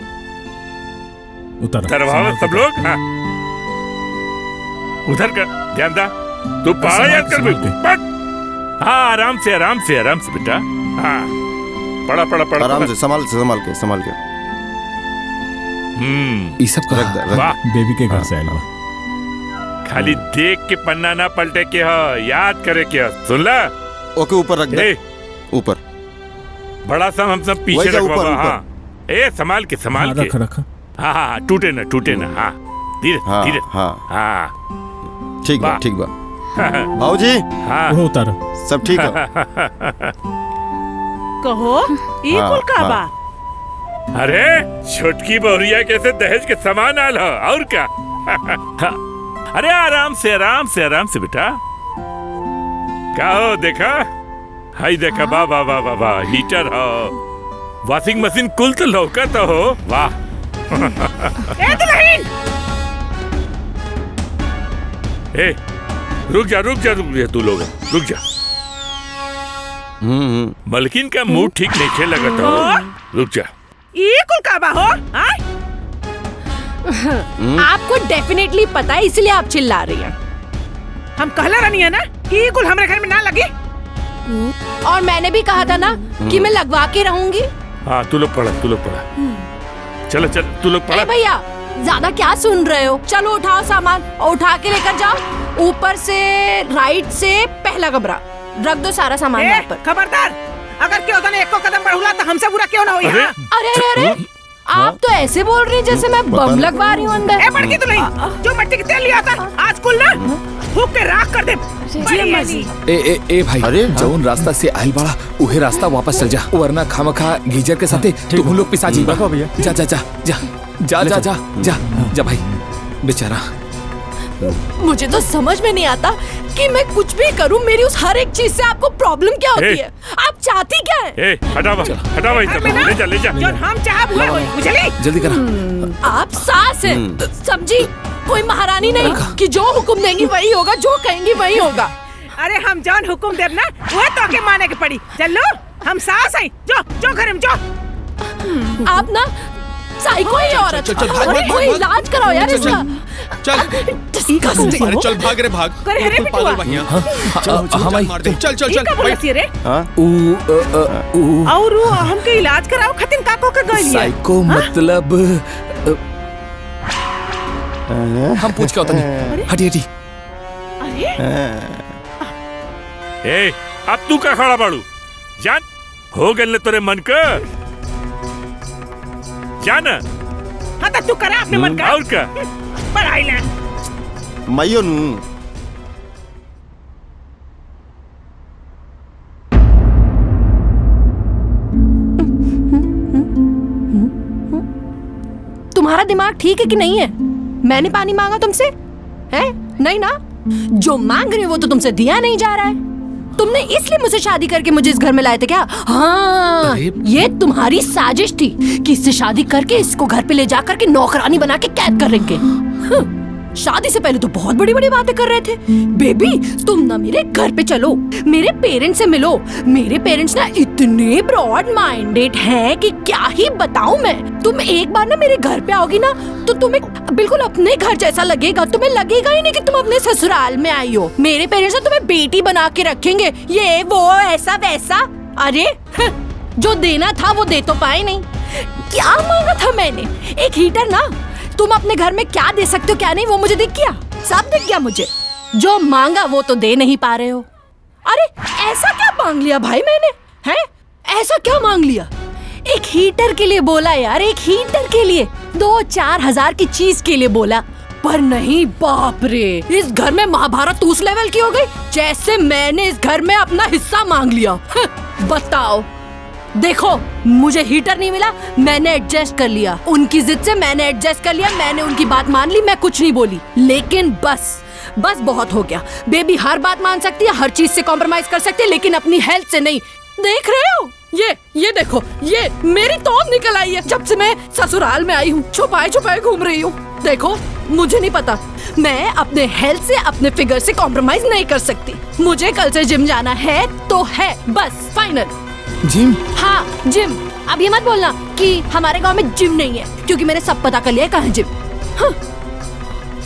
उतरवावा सब लोग। हाँ। उधर का ध्यान दा, तू पारा याद कर बिल्कुल। हाँ आराम से बेटा। हाँ पढ़ा पढ़ा पढ़ा आराम से संभाल के ये सब रख दे, रख वाह बेबी के घर से आइल बा। खाली देख के पन्ना ना पलटे के ह, याद करे के ह। सुन ला। ओके ऊपर रख दे, ऊपर बड़ा सा हम सब पीछे वही जा, रखवा। ऊपर, हाँ ए संभाल के रख रख। हाँ टूटे ना। हाँ धीरे हाँ, धीरे। हाँ। हाँ ठीक बा बाबूजी। हाँ वो उतारो। सब ठीक है। कहो ई हाँ, कुल का हाँ। बा? अरे छोटकी बहुरिया कैसे दहेज के सामान आल ह, और क्या? अरे आराम से बेटा। क्या हो देखा? हाई देखा, वाह हीटर हो, वॉशिंग मशीन कुल तो लौका तो हो। वाह ए दुल्हन! ए रुक जा तू लोग रुक जा। मलकिन का मूड ठीक नहीं खे लगत हो, रुक जा। ई कुल का बा हो? हाँ? आपको डेफिनेटली पता है इसलिए आप चिल्ला रही हैं। हम कहला रहनी है ना कि ई कुल हमारे घर में ना लगी। और मैंने भी कहा था ना कि मैं लगवा के रहूंगी। हाँ तू लोग पढ़ा चल तू लोग पढ़ा। भैया ज्यादा क्या सुन रहे हो, चलो उठाओ सामान और उठा के लेकर जाओ। ऊपर से राइट से पहला कमरा, रख दो सारा सामान यहाँ पर। खबरदार, अगर क्यों तो एक कदम बढ़ूला तो हमसे बुरा क्यों ना हो यहाँ। अरे आप तो ऐसे बोल रही हैं जैसे मैं बम लगवा रही हूँ अंदर। ए बड़की दुल्हन, जो मिट्टी के तेल लिया था आज कुल ना फूक के राख कर दे। ए भाई जौन रास्ता से आइल बाड़ा उहे रास्ता वापस चल जा, वरना खामखा गीजर के साथे तुम लोग पिसाजी। जा भाई बेचारा। मुझे तो समझ में नहीं आता कि मैं कुछ भी करूं, मेरी उस हर एक चीज से आपको प्रॉब्लम क्या होती है? आप चाहती क्या है? हटावा ले जा। जो हम चाह हुए हो, बुझली? जल्दी करा। आप सास हैं, समझी? कोई महारानी नहीं कि जो हुक्म देंगी वही होगा, जो कहेंगी वही होगा। अरे हम जौन हुक्म देब ना वह तो के माने के पड़ी। चलो हम सास हैं, जो घर में जो। आप ना साइको ही औरत। कोई इलाज कराओ यार इसका। चल भाग रे भाग। करे रे बिटुआ। चल का बोलती रे? और हमके इलाज कराओ खतिन काको के गइल है। साइको मतलब हम पूछ के होता। हटी। ए अब तू का खड़ा बाड़ू? जान हो गल तोरे मन का, जान हाँ तो तू करा अपने मन का। और क्या पढ़ाई ले। माइयो नू तुम्हारा दिमाग ठीक है कि नहीं है? मैंने पानी मांगा तुमसे? है? नहीं ना? जो मांग रहे हो वो तो तुमसे दिया नहीं जा रहा है। तुमने इसलिए मुझसे शादी करके मुझे इस घर में लाए थे क्या? हाँ, ये तुम्हारी साजिश थी कि इससे शादी करके इसको घर पे ले जाकर के नौकरानी बना के कैद करेंगे। शादी से पहले तो बहुत बड़ी बड़ी बातें कर रहे थे। बेबी तुम ना मेरे घर पे चलो, मेरे पेरेंट्स से मिलो। मेरे पेरेंट्स ना इतने ब्रॉड माइंडेड हैं कि क्या ही बताऊं मैं। तुम एक बार ना मेरे घर पे आओगी ना तो तुम्हें बिल्कुल अपने घर जैसा लगेगा। तुम्हें लगेगा ही नहीं कि तुम अपने ससुराल में आई हो। मेरे पेरेंट्स ना तुम्हें बेटी बना के रखेंगे, ये वो ऐसा वैसा। अरे जो देना था वो दे तो पाए नहीं। क्या मांगा था मैंने? एक हीटर ना। तुम अपने घर में क्या दे सकते हो क्या नहीं वो मुझे दिख गया, सब दिख गया मुझे। जो मांगा वो तो दे नहीं पा रहे हो। अरे ऐसा क्या मांग लिया भाई मैंने? हैं? ऐसा क्या मांग लिया? एक हीटर के लिए बोला यार, एक हीटर के लिए 2-4 हजार की चीज के लिए बोला। पर नहीं, बाप रे, इस घर में महाभारत उस लेवल की हो गई जैसे मैंने इस घर में अपना हिस्सा मांग लिया। बताओ। देखो मुझे हीटर नहीं मिला, मैंने एडजस्ट कर लिया। उनकी जिद से मैंने एडजस्ट कर लिया, मैंने उनकी बात मान ली, मैं कुछ नहीं बोली। लेकिन बस बहुत हो गया। बेबी हर बात मान सकती है, हर चीज से कॉम्प्रोमाइज कर सकती है, लेकिन अपनी हेल्थ से नहीं। देख रहे हो ये देखो, ये मेरी तौल निकल आई है जब से मैं ससुराल में आई हूँ। छुपाए छुपाए घूम रही हूँ। देखो मुझे नहीं पता, मैं अपने हेल्थ से अपने फिगर से कॉम्प्रोमाइज नहीं कर सकती। मुझे कल से जिम जाना है तो है, बस फाइनल। जिम? हाँ जिम। अब ये मत बोलना कि हमारे गांव में जिम नहीं है, क्योंकि मैंने सब पता कर लिया है कहाँ है जिम। हाँ।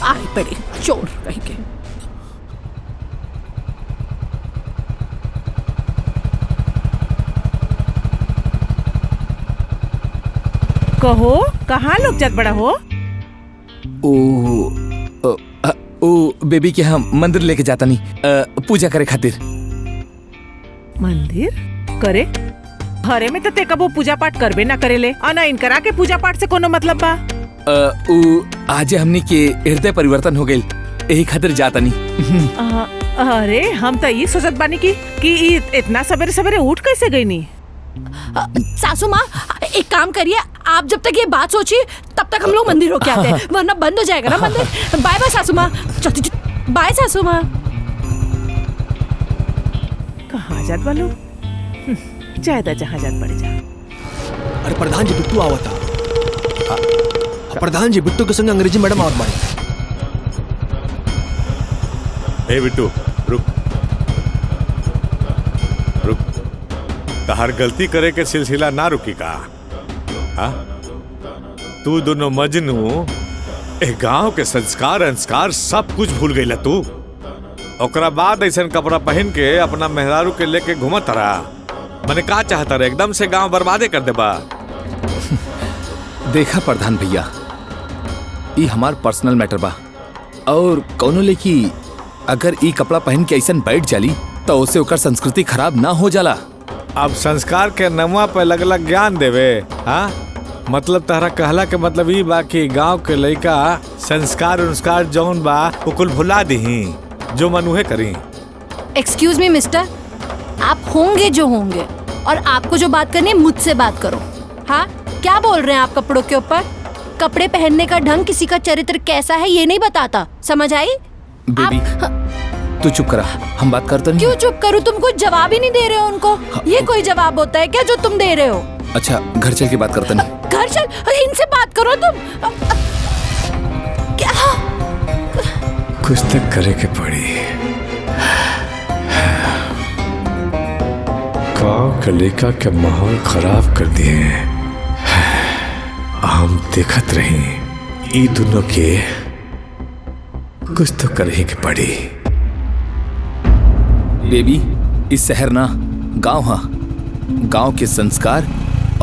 आई पड़ी चोर कहीं के। कहो कहाँ लोग जत बड़ा हो? ओ बेबी के हम मंदिर लेके जाता नहीं, पूजा करे खातिर। मंदिर करे? घरे में तो ते कबो पूजा पाठ करबे ना करेले। अना इनकरा के पूजा पाठ से कोनो मतलब बा? आज हमनी के हृदय परिवर्तन हो गइल, यही खातिर जाता नहीं। अरे हम तो ये सोचत बानी कि इतना सवेरे सवेरे उठ कैसे गई नी? सासू माँ एक काम करिए, आप जब तक ये बात सोचिए तब तक हम लोग मंदिर होके आते हैं, वरना बंद हो जाएगा ना मंदिर। बाय बाय सासू माँ। बाय सासू माँ। कहाँ जात वालों? जायदा जहाँ जात पड़े जा। अरे प्रधान जी बिट्टू आवा था। प्रधान जी बिट्टू के संग अंग्रेजी मैडम आवत बाड़ी। ए बिट्टू रुक रुक, तहार गलती करे के सिलसिला ना रुकी का? हाँ? तू दोनों मजनू ए गांव के संस्कार अंस्कार सब कुछ भूल गई तू। ओकरा बाद ऐसा कपड़ा पहन के अपना मेहरारू के लेके घूमत रहा। मैंने का चाहता रहे एकदम से गांव बर्बादे कर दे बा। देखा प्रधान भैया, ये हमार पर्सनल मैटर बा, और कौनो लेकी अगर ये कपड़ा पहन के ऐसा बैठ जाली तो उससे ओकर संस्कृति खराब ना हो जाला। अब संस्कार के नमवा पे अलग अलग ज्ञान देवे। हाँ मतलब तारा कहला के मतलब ये बा कि गांव के लड़का संस्कार उस्कार जौन बा वो कुल भुला दही, जो मनुहे करी। एक्सक्यूज मी मिस्टर, आप होंगे जो होंगे, और आपको जो बात करनी है मुझसे बात करो। हाँ क्या बोल रहे हैं आप कपड़ों के ऊपर? कपड़े पहनने का ढंग किसी का चरित्र कैसा है ये नहीं बताता, समझ आई? बेबी तू चुप करा, हम बात करते नहीं। क्यों चुप करूं? तुम कुछ जवाब ही नहीं दे रहे हो उनको। ये कोई जवाब होता है क्या जो तुम दे रहे हो? अच्छा घर चल के बात करते नहीं। घर चल, इनसे बात करो तुम। क्या? कुछ तक करे के पड़ी। गांव के लड़का के माहौल खराब कर दिए। हम देखत रही, ई दोनों के कुछ तो करे के पड़ी। बेबी इस शहर ना गांव हा, गांव के संस्कार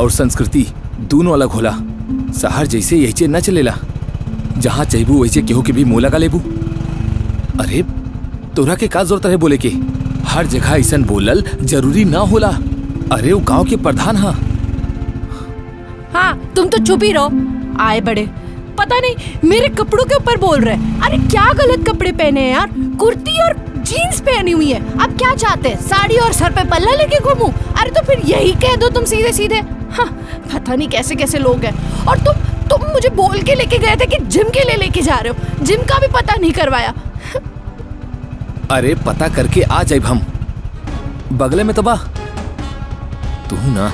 और संस्कृति दोनों अलग होला। शहर जैसे यही न चलेला, जहाँ चाहबू वैसे केहू के भी मोला का लेबू। अरे तोरा के का जरूरत है बोले के? हर जगह ऐसा बोलल जरूरी ना होला। अरे वो गांव के प्रधान हा। हाँ तुम तो चुप ही रहो। आए बड़े पता नहीं मेरे कपड़ों के ऊपर बोल रहे हैं। अरे क्या गलत कपड़े पहने हैं यार, कुर्ती और जीन्स पहनी हुई है। अब क्या चाहते हैं, साड़ी और सर पे पल्ला लेके घूमूं? अरे तो फिर यही कह दो तुम सीधे सीधे। हाँ, पता नहीं कैसे कैसे लोग हैं। और तुम मुझे बोल के लेके गए थे कि जिम के लिए लेके जा रहे हो, जिम का भी पता नहीं करवाया। अरे पता करके आ जाए हम, बगले में तो बा तू ना।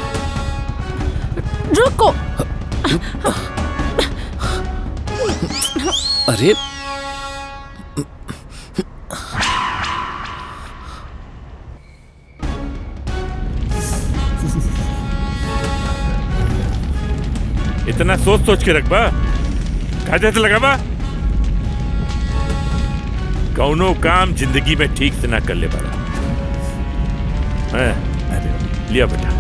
रुको। अरे इतना सोच सोच के रखबा, कायदे से लगाबा। कौनो काम जिंदगी में ठीक से ना कर ले पारा। लिया बेटा,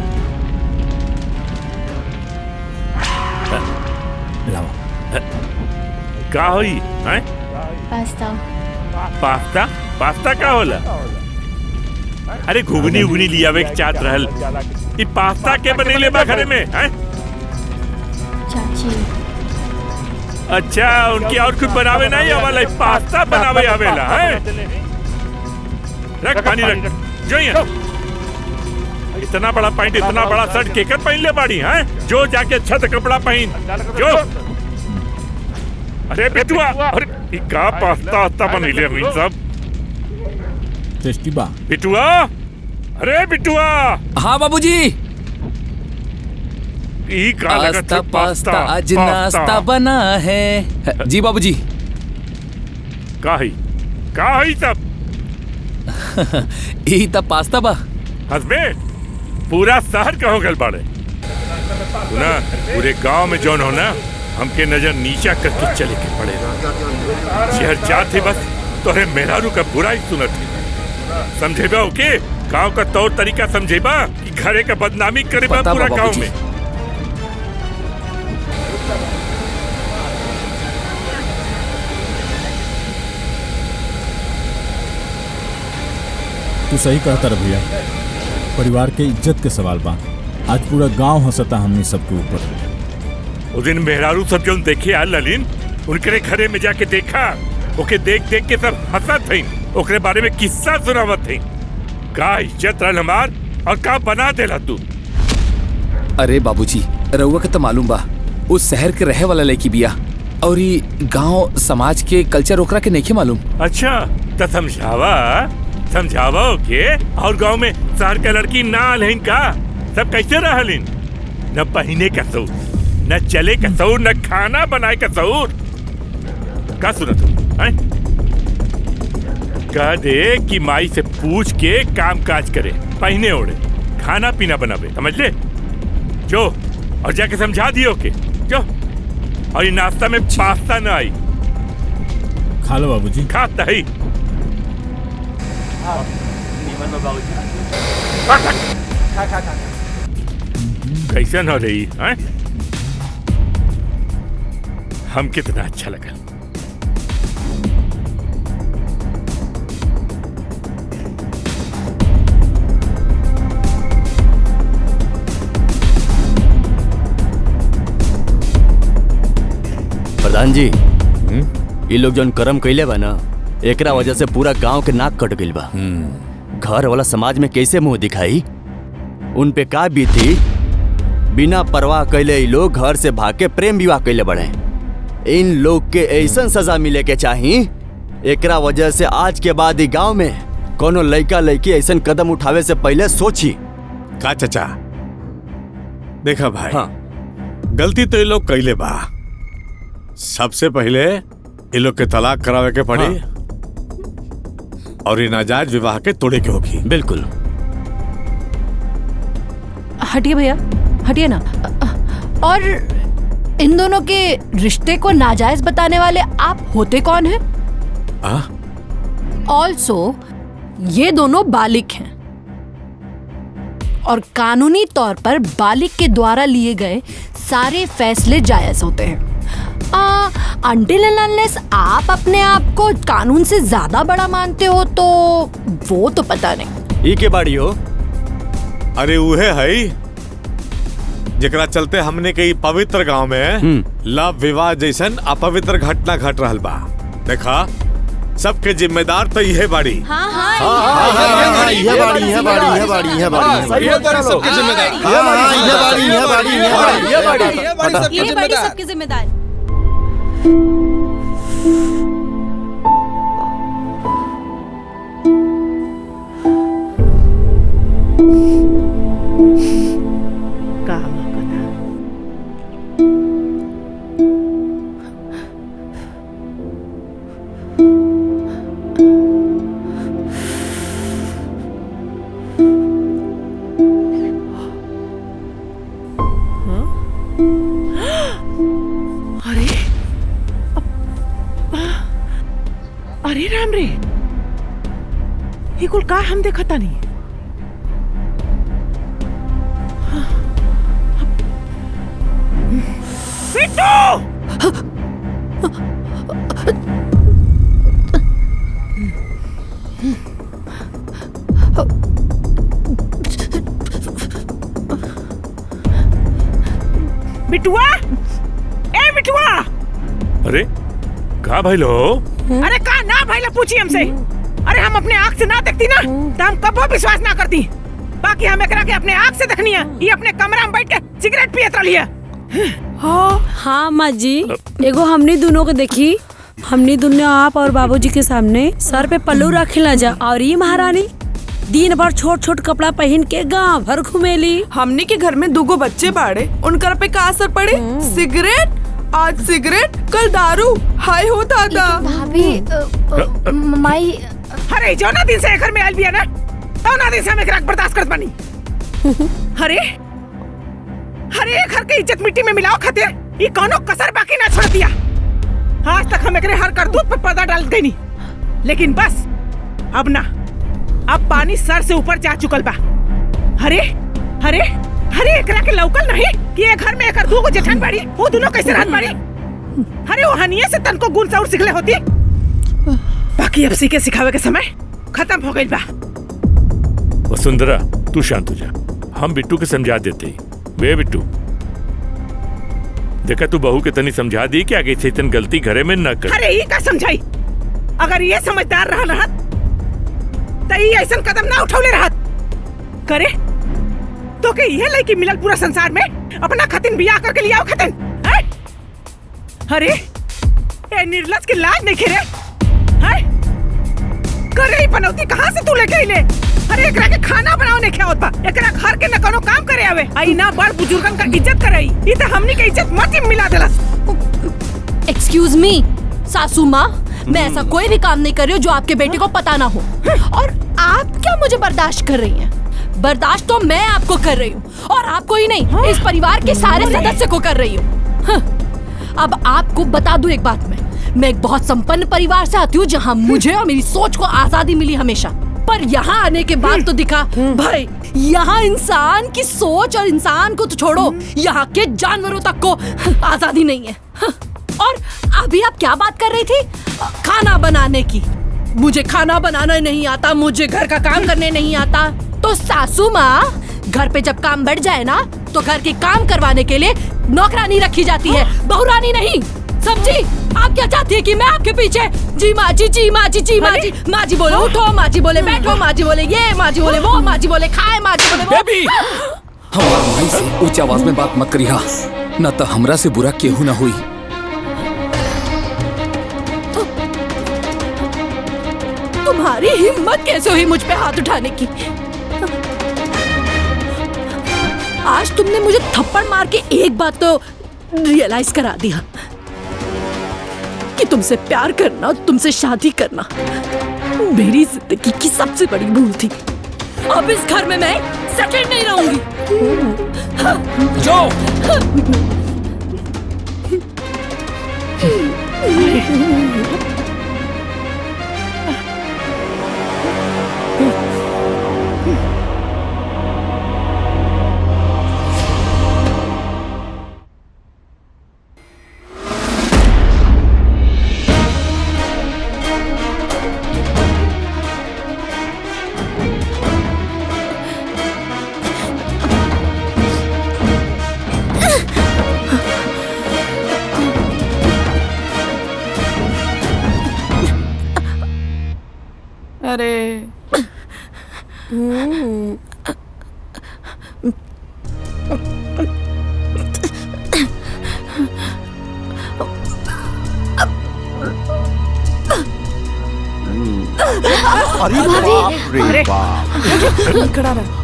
का होई? पास्ता। पास्ता? पास्ता का होला? अरे घुगनी उगनी लिया वे चाट रहल। ई पास्ता के बनेले बा घरे में? हैं? चाची। अच्छा, उनकी और कुछ बनावे नहीं आवेला, पास्ता बनावे आवेला है। रख पानी रख, जो यहाँ इतना बड़ा पैंट, इतना बड़ा शर्ट केकर पहन ले बाड़ी हैं? जो जाके अच्छा से कपड़ा पहन जो। अरे बिटुआ, अरे का पास्ता बनैले हुई सब टेस्टी बा। बिटुआ, अरे बिटुआ। हाँ बाबूजी। पास्ता पास्ता आज नाश्ता बना है। जी बाबूजी। का है सब? यही तब पास्ता बा। हस्बैंड, पूरा शहर कहो गल बाड़े सुना, पूरे गांव में जौन हो ना, हमके नजर नीचा करके चले के पड़ेगा। शहर जाते बस तोरे मेहरारू का बुराई सुनत है। समझेबा ओके? गांव का तौर तरीका समझेबा कि घरे का बदनामी करेबा पूरा गांव में। तू सही कहता रे भैया, परिवार के इज्जत के सवाल बा। आज पूरा गांव हंसता हमनी सबके ऊपर। उस दिन मेहरारू सब जो देखे आ ललिन, उनके घरे में जाके देखा, ओके देख देख के सब हंसत थे, ओकरे बारे में किस्सा सुनावत थे। का इज्जत रहल हमार और का बना देला तू। अरे बाबूजी, रउआ के तो मालूम बा उस शहर के रहे वाला लड़की बिया, और ये गांव समाज के कल्चर ओकरा के नहीं मालूम। अच्छा तो समझावा ओके। और गांव में शहर के लड़की ना आलिन का, सब कैसे रहलिन? न पहने का सऊर, न चले का सऊर, न खाना बनाए का सऊर। का सुना तुम? कह दे कि माई से पूछ के काम काज करे, पहने ओढ़े, खाना पीना बनावे, समझ ले? जो और जाके समझा दियो के जो। और ये नाश्ता में पास्ता न आई। खा लो बाबूजी। खाता ही कैसे न रही है? हम कितना अच्छा लगा। प्रधान जी, ये लोग जौन कर्म कैले बा ना, एकरा वजह से पूरा गांव के नाक कट गइल बा। घर वाला समाज में कैसे मुंह दिखाई? उन पे का बीती? बिना परवाह कैले ये लोग घर से भाग के प्रेम विवाह कैले बढ़े। इन लोग के ऐसा सजा मिले के चाहिए। एकरा वजह से आज के बाद ही गांव में कोनो लड़का लड़की ऐसा कदम उठावे से पहले सोची। का चाचा देखा भाई, हाँ। गलती तो ये लोग कैले बा, सबसे पहले ये लोग के तलाक करावे के पड़ी। हाँ। और ये नाजायज विवाह के तोड़े के होगी। बिल्कुल। हटिए भैया, हटिए ना। और इन दोनों के रिश्ते को नाजायज बताने वाले आप होते कौन हैं? ऑल्सो ये दोनों बालिग हैं और कानूनी तौर पर बालिग के द्वारा लिए गए सारे फैसले जायज होते हैं। अनटिल एंड अनलेस आप अपने आप को कानून से ज्यादा बड़ा मानते हो तो वो तो पता नहीं। ई के बाड़ी हो? अरे उहे है जेकरा चलते हमने के ई पवित्र गांव में लव विवाह जैसन अपवित्र घटना घट रहल बा। देखा सबके जिम्मेदार तो यह बाड़ी। यह बाड़ी सबकी जिम्मेदार। अरे राम रे, ये कुल का हम देखता नहीं। बिटुआ, ए बिटुआ। अरे का भाई लो? अरे का ना भाई लो पूछी हमसे। अरे हम अपने आँख से ना देखती ना तो हम कबो विश्वास ना करती। बाकी हम एकरा के अपने आँख से देखनी है। ये अपने कमरा में बैठ के सिगरेट पियत रही है। हाँ माँ जी, एगो हमनी दोनों को देखी। हमनी दोनों आप और बाबूजी के सामने सर पे पल्लू रखला जा, और ये महारानी दिन भर छोट छोट कपड़ा पहन के गांव भर घूमेली। हमनी के घर में दुगो बच्चे बाड़े, उनकर पे का असर पड़े? सिगरेट, आज सिगरेट कल दारू। हाय हो दादा। भाभी माई, अरे जो ना दिन से घर में आयल बिया ना, तो ना दिन से हम एकरा बर्दाश्त करत बानी। अरे अरे घर के इज्जत मिट्टी में मिलाओ खातिर ये कोनो कसर बाकी ना छोड़ दिया। आज तक हम एकरे हर करतूत पे पर्दा डाल गई नहीं, लेकिन बस अब ना, अब पानी सर से ऊपर जा चुकल बा। अरे अरे अरे एकरा के लौकल नहीं कि ये घर में एकर दूगो जेठन बाड़ी, वो दोनों कैसे रहत बाड़ी? अरे वो हनिये से तन को गुण सौर सिखले होती। बाकी अब सीखे सिखावे के समय खत्म हो गई बा। वसुंधरा तू शांत हो जा, हम बिट्टू के समझा देते। वे बिट्टू, देखा तू बहू के तनी समझा दी कि आगे से इतनी गलती घरे में न कर। अरे ये का समझाई? अगर ये समझदार रहत तो ये ऐसा कदम ना उठौले रहत। करे तो के ये लड़की मिलल पूरा संसार में अपना खतिन बियाह करके लियाओ खतिन। अरे ये निर्लज की लाज नहीं खेरे। करे ही पनौती कहाँ से तू लेके आइले? अरे एकरा के खाना बनाओ नहीं क्या होता? एकरा घर के न कोनो काम करे आवे। आई ना बड़ बुजुर्गन का इज्जत कराई। ये तो हमनी के इज्जत मत ही मिला देलस। एक्सक्यूज मी सासू माँ, मैं ऐसा कोई भी काम नहीं कर रही हूँ जो आपके बेटे को पता ना हो। और आप क्या मुझे बर्दाश्त कर रही हैं? बर्दाश्त तो मैं आपको कर रही हूँ, और आपको ही नहीं, इस परिवार के सारे सदस्य को कर रही हूँ। अब आपको बता दूं एक बात, मैं एक बहुत संपन्न परिवार से आती हूँ जहाँ मुझे और मेरी सोच को आजादी मिली हमेशा। पर यहाँ आने के बाद तो दिखा भाई, यहाँ इंसान की सोच और इंसान को तो छोड़ो, यहाँ के जानवरों तक को आजादी नहीं है। और अभी आप क्या बात कर रही थी? खाना बनाने की। मुझे खाना बनाना नहीं आता, मुझे घर का काम करने नहीं आता। तो सासू माँ, घर पे जब काम बढ़ जाए ना तो घर के काम करवाने के लिए नौकरानी रखी जाती है, बहुरानी नहीं। समझी? आप क्या चाहती है कि मैं आपके पीछे जी माँ जी, जी माँ जी, जी माँ जी, माँ जी बोले उठो, माँ जी बोले बैठो, माँ जी बोले ये, माँ जी बोले वो, माँ जी बोले खाए, माँ जी बोले वो। बेबी, हमार माई से ऊंची आवाज में बात मत करिहा, न तो हमरा से बुरा केहू न हुई। तुम्हारी हिम्मत कैसे हुई मुझ पे हाथ उठाने की? आज तुमने मुझे थप्पड़ मार के एक बात तो रियलाइज करा दिया कि तुमसे प्यार करना, तुमसे शादी करना मेरी जिंदगी की सबसे बड़ी भूल थी। अब इस घर में मैं सेकंड नहीं रहूंगी। जाओ। अरे बाप रे बाप। खड़ा रह।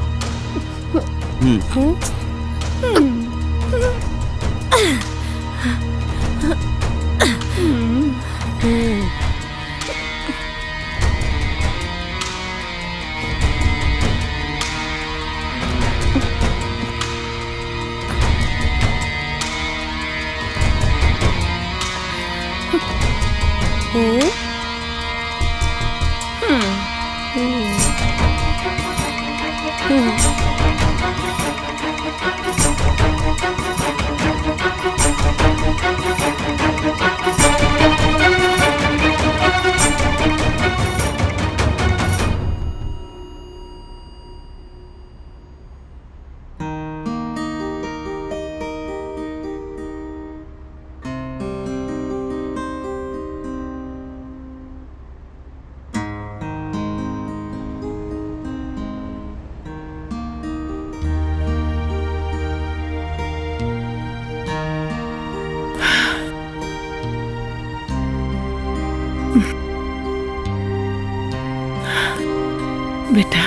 बेटा,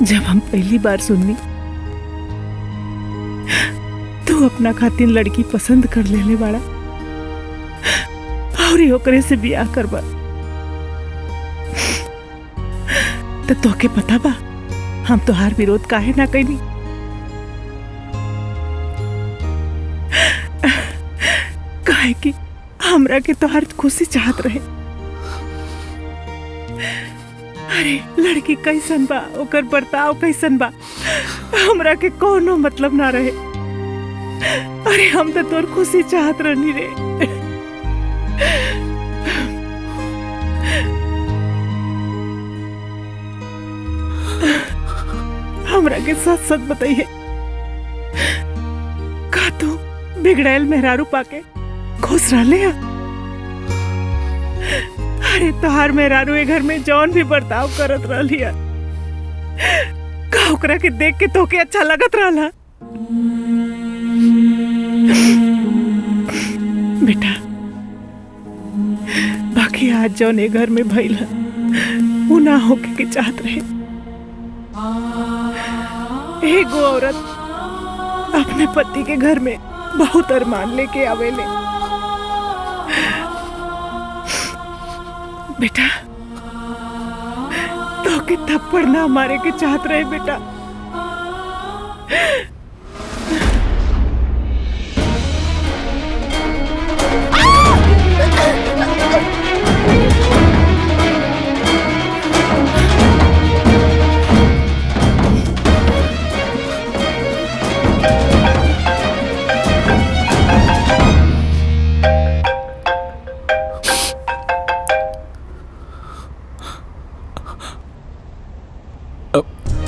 जब हम पहली बार सुननी तू अपना खातिर लड़की पसंद कर लेने वाला और ओकरे से बियाह करबा, तो तोके पता बा हम तोहार विरोध काहे ना कैनी। काहे कि हमरा के तोहार खुशी चाहत रहे। अरे लड़की कैसन बा, ओकर बर्ताव कैसन बा, हमरा के कोनो मतलब ना रहे। अरे हम तो तोर खुशी चाहत रहनी रे। हमरा के सच सच बताइए, का तू बिगड़ैल मेहरारू पाके खुश रहले हा? अरे तोहार मेहरारू ए घर में जौन भी बर्ताव करत रहली है, का ओकरा के देख के तोके अच्छा लगत रहला? बेटा, बाकी आज जौन ए घर में भइल है वो ना होके के चाहत रहे। एगो औरत अपने पति के घर में बहुत अरमान लेके आवेले। बेटा, तो के थप्पड़ ना मारे के चाहत रहे बेटा।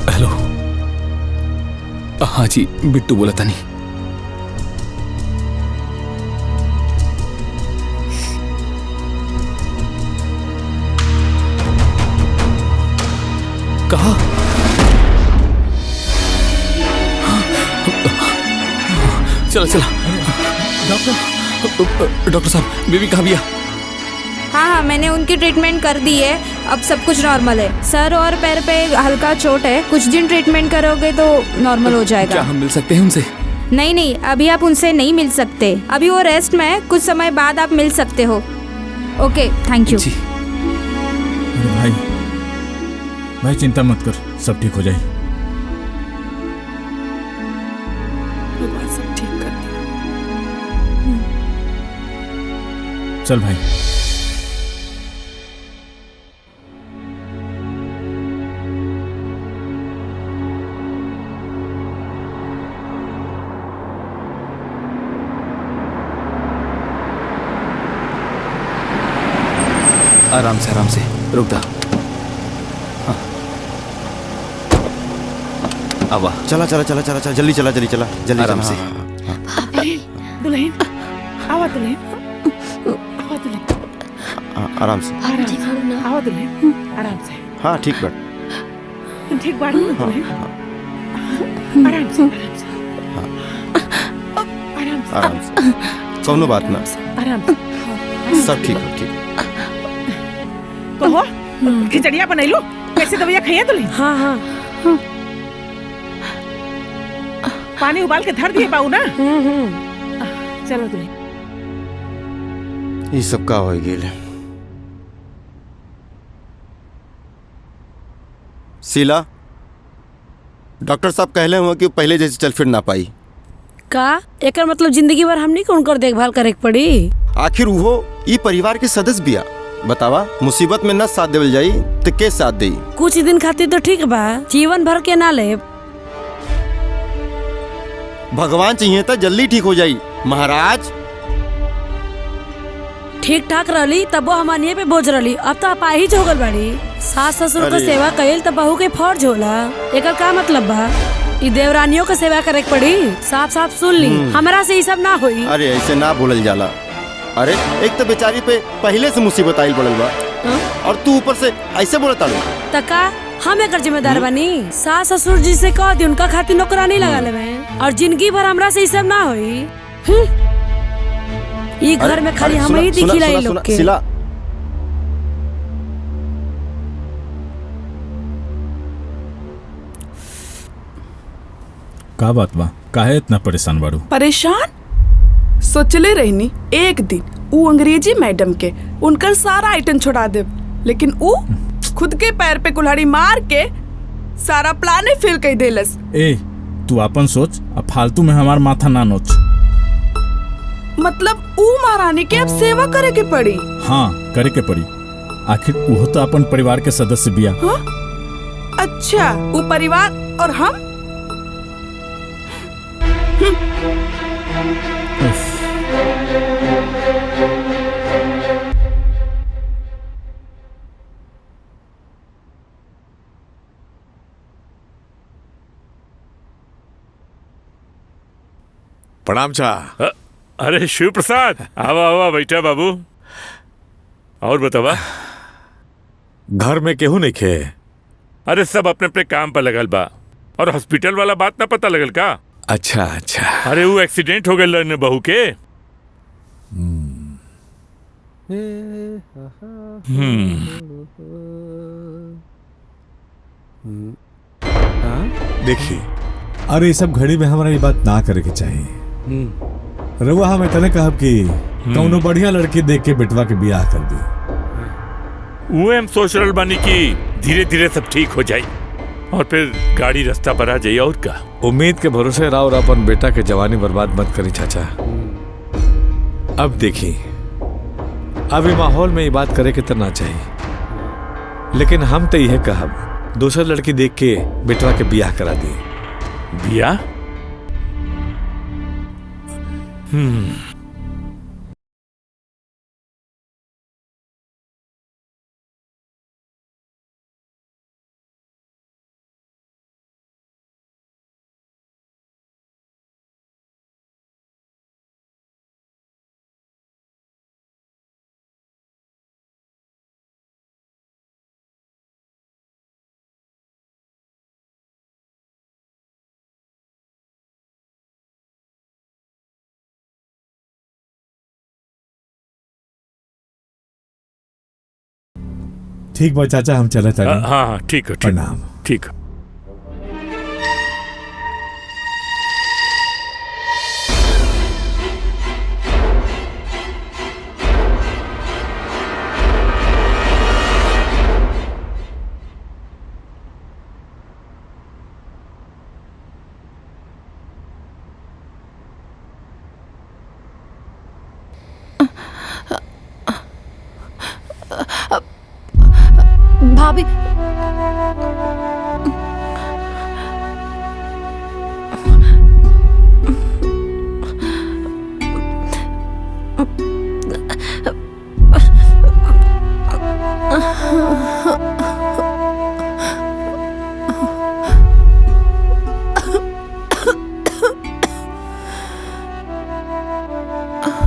हेलो। हाँ जी, बिट्टू बोला था नहीं। कहा? चला चला। डॉक्टर साहब, बेबी कहाँ भैया? हाँ, मैंने उनकी ट्रीटमेंट कर दी है, अब सब कुछ नॉर्मल है। सर और पैर पे हल्का चोट है, कुछ दिन ट्रीटमेंट करोगे तो नॉर्मल हो जाएगा। क्या हम मिल सकते हैं उनसे? नहीं, अभी आप उनसे नहीं मिल सकते, अभी वो रेस्ट में है, कुछ समय बाद आप मिल सकते हो। ओके, थैंक यू। भाई चिंता मत कर, सब ठीक हो जाए। सब ठीक कर दिया। चल भाई। आराम से रुक जा। हाँ। आवा। चला जल्दी चला आराम से। दुल्हन, आवा दुल्हन, आराम से। आवा दुल्हन, आराम से। हाँ ठीक बैठ। ठीक बात दुल्हन। आराम से आराम से कौनो बात ना, आराम से सब ठीक हो, ठीक। कहो खिचड़िया बनैलू, कैसे दवाइया खाइए तुली? हाँ हाँ पानी उबाल के धर दिए पाऊ ना। चलो तुली। ये सब का हो गेल? शीला, डॉक्टर साहब कहले हुआ कि पहले जैसे चल फिर ना पाई का? एकर मतलब जिंदगी भर हमनी को उनकर देखभाल करे के पड़ी? आखिर वो ई परिवार के सदस्य बिया। बतावा, मुसीबत में न साथ देवल जाई तो के साथ दे? कुछ दिन खातिर तो ठीक बा, जीवन भर के ना ले। भगवान चाहिए तो जल्दी ठीक हो जाई महाराज। ठीक ठाक रहली तब वो हमारे पे बोझ रहली, अब तो अपाहिज हो गल बाड़ी। सास ससुर का सेवा कइल तो बहू के फर्ज होला। एकर का मतलब बा? ई देवरानियों का सेवा करे के पड़ी। साफ साफ सुन ली, हमरा से ये सब ना होई। अरे ऐसे ना बोलल जाला। अरे एक तो बेचारी पे पहले से मुसीबत आइल पड़ल बा, और तू ऊपर से ऐसे बोलता लो। तका हम एकर जिम्मेदार बनी। सास ससुर जी से कह दी उनका खातिर नौकरानी लगा लेवे, और जिंदगी भर हमरा से ये सब ना होई। ये घर में खाली हम ही दिखिला ये लोग के। शीला, का बात बा? काहे इतना परेशान बाड़ू? परेशान? सोचले रहनी एक दिन वो अंग्रेजी मैडम के उनकर सारा आइटम छोड़ा दे, लेकिन वो खुद के पैर पे कुल्हाड़ी मार के सारा प्लान फेल कर देलस। ए, तू अपन सोच, अब फालतू में हमार माथा ना नोच। मतलब वो महारानी के अब सेवा करे के पड़ी? हाँ, करे के पड़ी। आखिर वो तो अपन परिवार के सदस्य बिया। हाँ? अच्छा, वो परिवार और हम? प्रणाम चा। अरे शिव प्रसाद, आवा आवा बैठा बाबू। और बतावा, घर में केहू नहीं खे? अरे सब अपने अपने काम पर लगल बा। और हॉस्पिटल वाला बात ना पता लगल का? अच्छा अच्छा। अरे वो एक्सीडेंट हो गए ने बहू के। देखिए, अरे ये सब घड़ी में हमारा ये बात ना करे के चाहिए। रउआ हम इतने कहब कि कौनो बढ़िया लड़की देख के बेटवा के बियाह कर दी। वो हम सोच रहे बानी कि धीरे धीरे सब ठीक हो जाए और फिर गाड़ी रास्ता पर आ जाए। और का उम्मीद के भरोसे राव और अपन बेटा के जवानी बर्बाद मत करी चाचा। अब देखी, अभी माहौल में ये बात करे के तो ना चाहिए, लेकिन हम तो यह कहब दूसरा लड़की देख के बेटवा के बियाह करा दी। बियाह? ठीक बा चाचा, हम चले चले। हाँ ठीक है। प्रणाम। ठीक है। भाभी,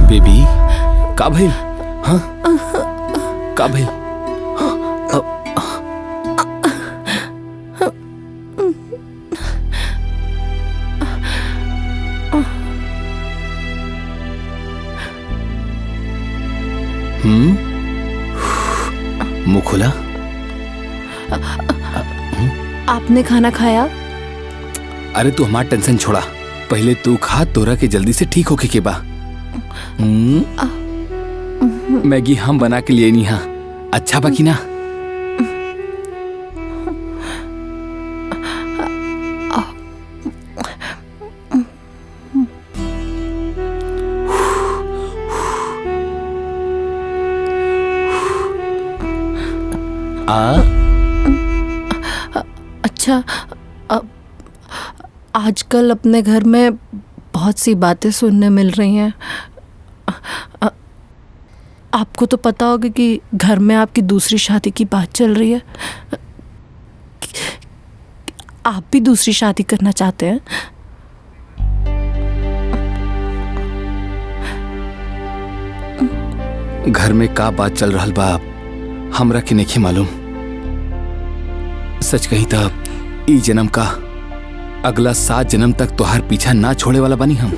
बेबी, का भइल? हाँ, का भइल? मुंह खोला। आपने खाना खाया? अरे तू हमार टेंशन छोड़ा, पहले तू खा, तोरा के जल्दी से ठीक होके के बा। मैगी हम बना के लिए नहीं, हाँ अच्छा बाकी ना। अच्छा, आजकल अपने घर में बहुत सी बातें सुनने मिल रही हैं। आपको तो पता होगा कि घर में आपकी दूसरी शादी की बात चल रही है। आप भी दूसरी शादी करना चाहते हैं? घर में का बात चल रहा बा हमरा के नहीं मालूम। सच कही तो ई जन्म का अगला 7 जन्म तक तोहार पीछा ना छोड़े वाला बनी हम।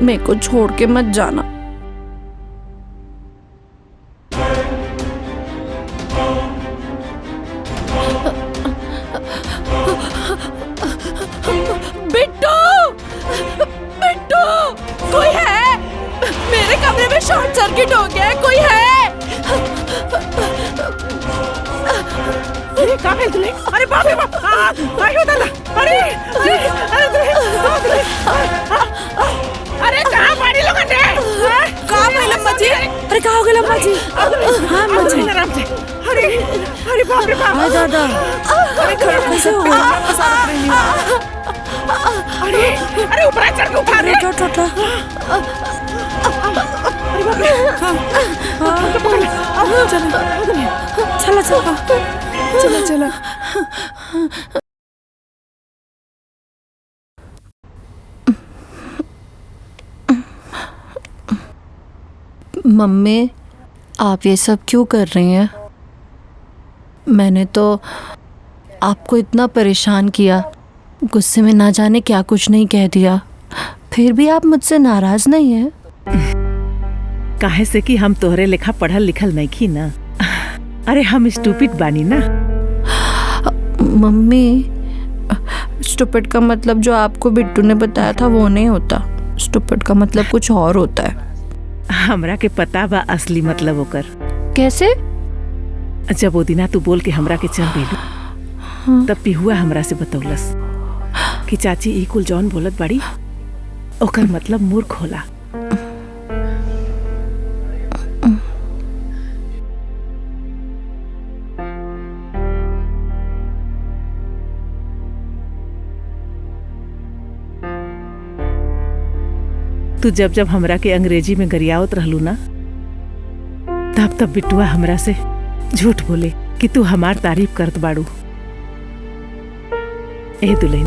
मेरे को छोड़ के मत जाना। बिट्टू, बिट्टू, कोई है? मेरे कमरे में शॉर्ट सर्किट हो गया है, कोई है? अरे कहाँ है दुल्हे? अरे बाप रे बाप! भाई होता ना! अरे अरे अरे दुल्हे! अरे कहाँ पानी लोगों ने? कहाँ है लम्मा जी? अरे कहाँ हो गए लम्मा जी? हाँ लम्मा जी। अरे अरे बाप रे बाप! दादा, अरे कैसे हो गया? अरे अरे ऊपर चढ़ के उठा दे! अरे बाप रे! चला चला चला चला। मम्मी, आप ये सब क्यों कर रही हैं? मैंने तो आपको इतना परेशान किया, गुस्से में ना जाने क्या कुछ नहीं कह दिया, फिर भी आप मुझसे नाराज नहीं हैं? काहे से कि हम तोहरे लेखा पढ़ल लिखल नहीं की ना। अरे हम स्टूपिड बानी ना। मम्मी, स्टूपिड का मतलब जो आपको बिट्टू ने बताया था वो नहीं होता। स्टूपिड का मतलब कुछ और होता है। हमरा के पता बा असली मतलब होकर। कैसे? जब वो दिना तू बोल के हमरा के चल गई, तब पिहुआ हमरा से बतौलस कि चाची ई कुल जौन बोलत बाड़ी ओकर मतलब मूर्ख होला। तू जब जब हमरा के अंग्रेजी में गरियावत रहलू ना, तब तब बिट्टुआ हमरा से झूठ बोले कि तू हमार तारीफ करत बाड़ू। ए दुल्हन,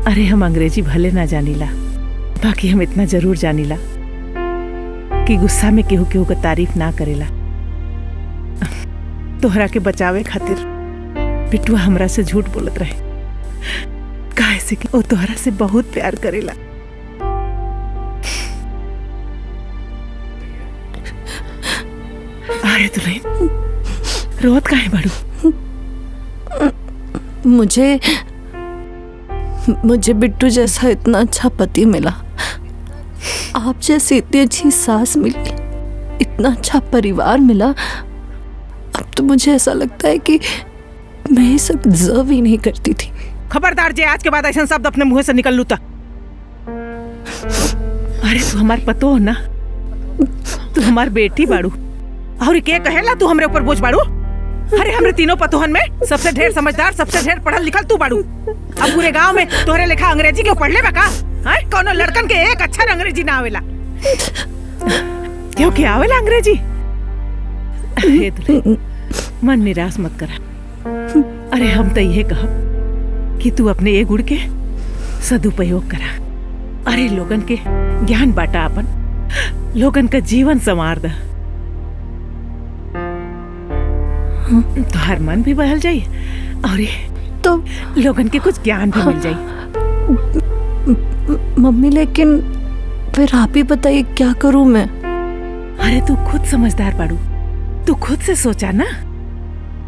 अरे हम अंग्रेजी भले ना जानीला, बाकी हम इतना जरूर जानीला कि गुस्सा में केहू केहू का तारीफ ना करेला। तोहरा के बचावे खातिर बिट्टुआ हमरा से झूठ बोलत रहे, काहे से कि वो तोहरा से बहुत प्यार करेला। अरे दुल्हन, रोत काहे बाड़ू? मुझे बिट्टू जैसा इतना अच्छा पति मिला, आप जैसी इतनी अच्छी सास मिली, इतना अच्छा परिवार मिला। अब तो मुझे ऐसा लगता है कि मैं ये सब डिजर्व ही नहीं करती थी। खबरदार जे आज के बाद ऐसा शब्द अपने मुंह से निकल लूता। अरे तू हमार पतो हो ना, तू हमार बेटी बाड़ू और के कहेला तू हमरे ऊपर बोझ बाड़ू। अरे हमरे तीनों पतोहन में सबसे ढेर समझदार, सबसे ढेर पढ़ल लिखल तू बाड़ू। अब पूरे गांव में तोहरे लेखा अंग्रेजी के पढ़ले बा का? हां, कोनो लड़कन के एक अक्षर अंग्रेजी ना आवेला। क्यों के आवेला अंग्रेजी? अरे दुल्हन, मन निराश मत करा। अरे हम तो यही कहब कि तू अपने ये गुड़ के सदुपयोग करा। अरे लोगन के ज्ञान बांटा, अपन लोगन का जीवन संवार दा, तो हर मन भी बदल जाई और ये तो लोगन के कुछ ज्ञान भी मिल जाई। मम्मी लेकिन फिर आप ही बताइए क्या करूं मैं। अरे तू खुद समझदार बाड़ू, तू खुद से सोचा ना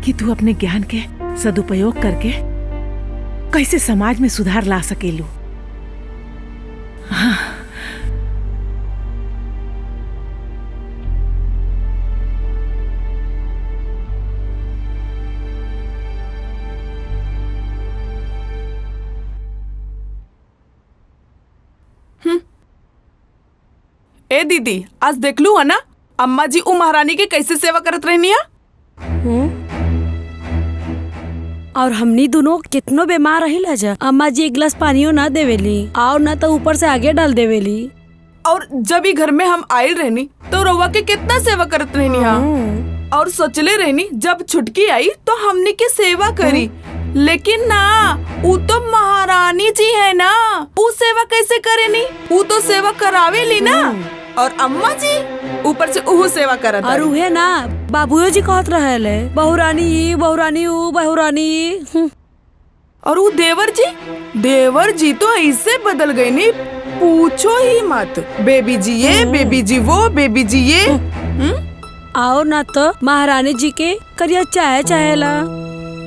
कि तू अपने ज्ञान के सदुपयोग करके कैसे समाज में सुधार ला सकेलू। हाँ। ए दीदी, आज देख लू है ना अम्मा जी उ महारानी के कैसे सेवा करत रहनी है। और हमनी दोनों कितनो बीमार रही जा, अम्मा जी एक गिलास पानियो ना देवेली और ना तो ऊपर से आगे डाल देवेली। और जब ही घर में हम आयल रहनी तो रउआ के कितना सेवा करत रहनी हा। और सोचले रहनी जब छुटकी आई तो हमने की सेवा करी, लेकिन ना वो तो महारानी जी है ना, वो सेवा कैसे करेनी, वो तो सेवा करावेली ना। और अम्मा जी ऊपर से उहु सेवा करत। और उहे ना बाबूयो जी कहत रहले बहुरानी बहुरानी ऊ बहुरानी। और वो देवर जी तो ऐसे बदल गए नी, पूछो ही मत। बेबी जी ये, बेबी जी वो, बेबी जी ये। और ना तो महारानी जी के करिया चाय चाहेला।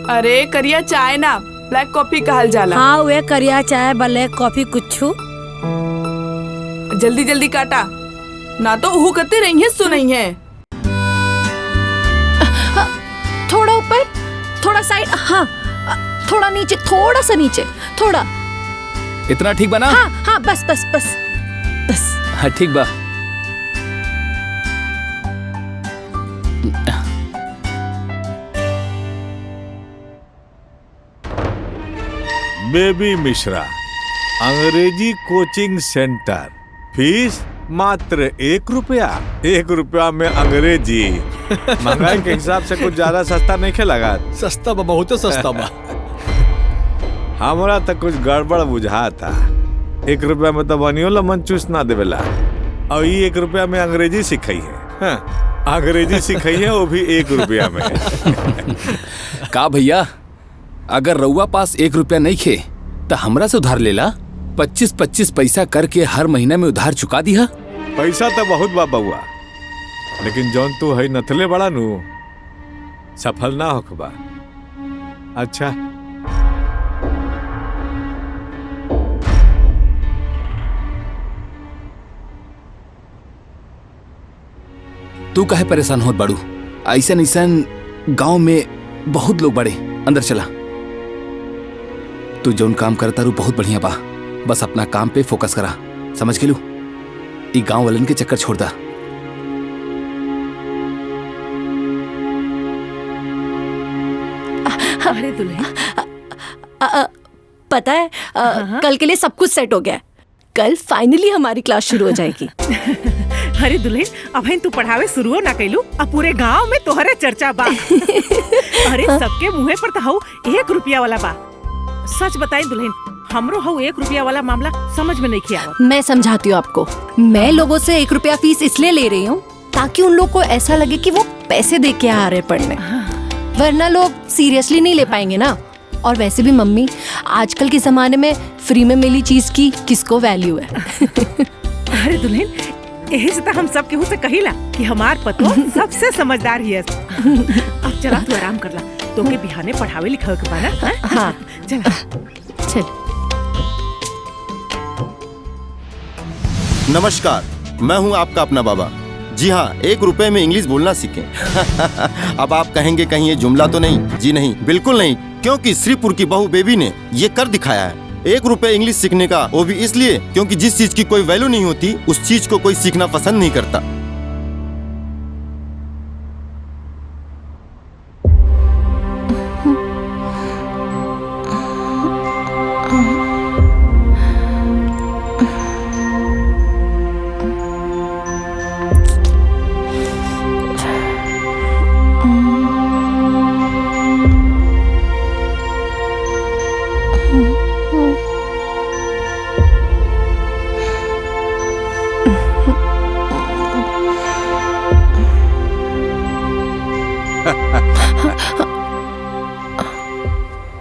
अरे करिया चाय ना, ब्लैक कॉफी कहल जाला। हाँ वे करिया चाय ब्लैक कॉफी कुछू। जल्दी जल्दी काटा ना तो उहु करते रही है सुनई है। थोड़ा ऊपर, थोड़ा साइड, हाँ थोड़ा नीचे, थोड़ा सा नीचे, थोड़ा। इतना ठीक बना? हाँ हाँ बस बस बस बस। हाँ ठीक बा। बेबी मिश्रा अंग्रेजी कोचिंग सेंटर, फीस मात्र 1 रुपया। 1 रुपया में अंग्रेजी। महंगाई के हिसाब से कुछ ज्यादा सस्ता नहीं खेलगा। सस्ता बा, बहुत सस्ता बा। हमारा तो कुछ गड़बड़ बुझा था। 1 रुपया में तो बनियो लमन चूस ना देवेला, और ये 1 रुपया में अंग्रेजी सिखाई है। हाँ, अंग्रेजी सिखाई है वो भी 1 रुपया में। का भैया, अगर रउआ पास 1 रुपया नहीं खे तो हमरा से उधार लेला। 25-25 पैसा करके हर महीना में उधार चुका दिया। पैसा तो बहुत बा बउआ, लेकिन जौन तू है नथले बड़ा नु सफल ना होखबा। अच्छा तू काहे परेशान होत बाड़ू? ऐसन ऐसन गांव में बहुत लोग बड़े। अंदर चला। तू जौन काम करता रू बहुत बढ़िया बा, बस अपना काम पे फोकस करा। समझ गेलू? ई गांव वालन के चक्कर छोड़ दा। अरे दुल्हन, पता है कल के लिए सब कुछ सेट हो गया। कल फाइनली हमारी क्लास शुरू हो जाएगी। अरे दुल्हन, अब तू पढ़ावे शुरू ना कैलू, अब पूरे गांव में तोहरे चर्चा बा। अरे सबके मुँहे पर तो हऊ 1 रुपया वाला बा। सच बताई दुल्हन, हमरो हऊ 1 रुपया वाला मामला समझ में नहीं किया। मैं समझाती हूँ आपको। मैं लोगों से 1 रुपया फीस इसलिए ले रही हूँ ताकि उन लोग को ऐसा लगे कि वो पैसे दे के आ रहे पढ़ने, वरना लोग सीरियसली नहीं ले पाएंगे ना। और वैसे भी मम्मी, आजकल के जमाने में फ्री में मिली चीज की किसको वैल्यू है। अरे दुल्हन, यही से हम सब केहू से कहिला कि हमार पतो सबसे समझदार ही है। अब चला तू आराम कर ला, तो के बिहाने पढ़ावे लिखावे के बा ना। हाँ चला चल। नमस्कार, मैं हूं आपका अपना बाबा। जी हाँ, 1 रुपए में इंग्लिश बोलना सीखें। अब आप कहेंगे कहीं ये जुमला तो नहीं? जी नहीं, बिल्कुल नहीं, क्योंकि श्रीपुर की बहू बेबी ने ये कर दिखाया है। 1 रुपए इंग्लिश सीखने का, वो भी इसलिए क्योंकि जिस चीज की कोई वैल्यू नहीं होती उस चीज को कोई सीखना पसंद नहीं करता।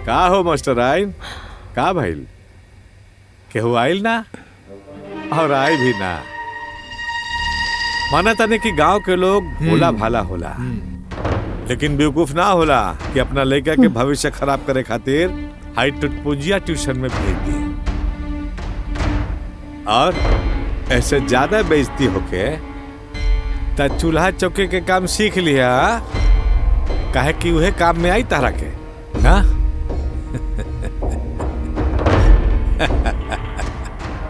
का हो मास्टर आइन, का भाई? केहू आइल ना और आए भी ना। माना तने कि गांव के लोग भोला भाला होला, लेकिन बेवकूफ ना होला कि अपना लड़का के भविष्य खराब करे खातिर हाई टुटपुंजिया ट्यूशन में भेज दिए और ऐसे ज्यादा बेइज्जती होके त चूल्हा चौके के काम सीख लिया, काहे कि उहे काम में आई तारा के ना।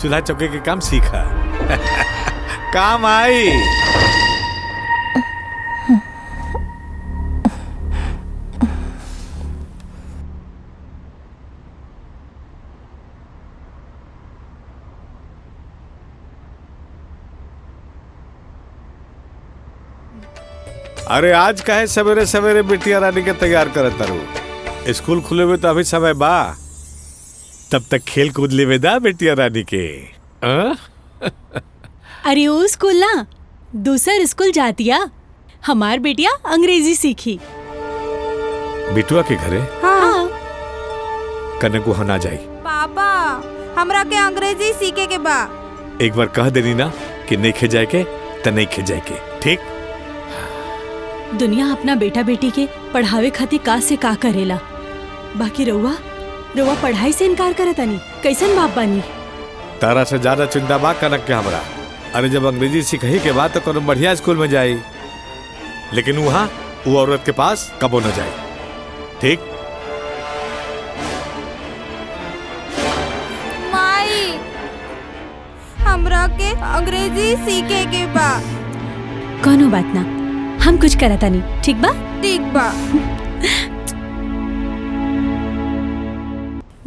चूल्हा चौके के काम सीखा काम आई। अरे आज काहे सवेरे सवेरे बिटिया रानी के तैयार करत तारू? स्कूल खुले हुए तो अभी समय बा, तब तक खेल कूद लेवे दा बिटिया रानी के। अरे वो स्कूल ना दूसर स्कूल जातिया, हमार बेटिया अंग्रेजी सीखी। बिटुआ के घरे हाँ। कने को ना जाई। पापा हमरा के अंग्रेजी सीखे के बा। एक बार कह देनी ना कि नहीं खे जाए के त नहीं खे जाए के, ठीक? दुनिया अपना बेटा बेटी के पढ़ावे खातिर का से का करेला, बाकी रउआ पढ़ाई से इनकार करत नहीं। कैसन बाप बानी? तारा से ज्यादा चिंता बा कनक के हमरा। अरे जब अंग्रेजी सीखही के बाद तो कोनो बढ़िया स्कूल में जाई, लेकिन वहाँ वो औरत के पास कबो न जाए, ठीक? माई हमरा के अंग्रेजी सीखे के बा। कोनो बात ना, हम कुछ करता नहीं, ठीक बा? ठीक बा।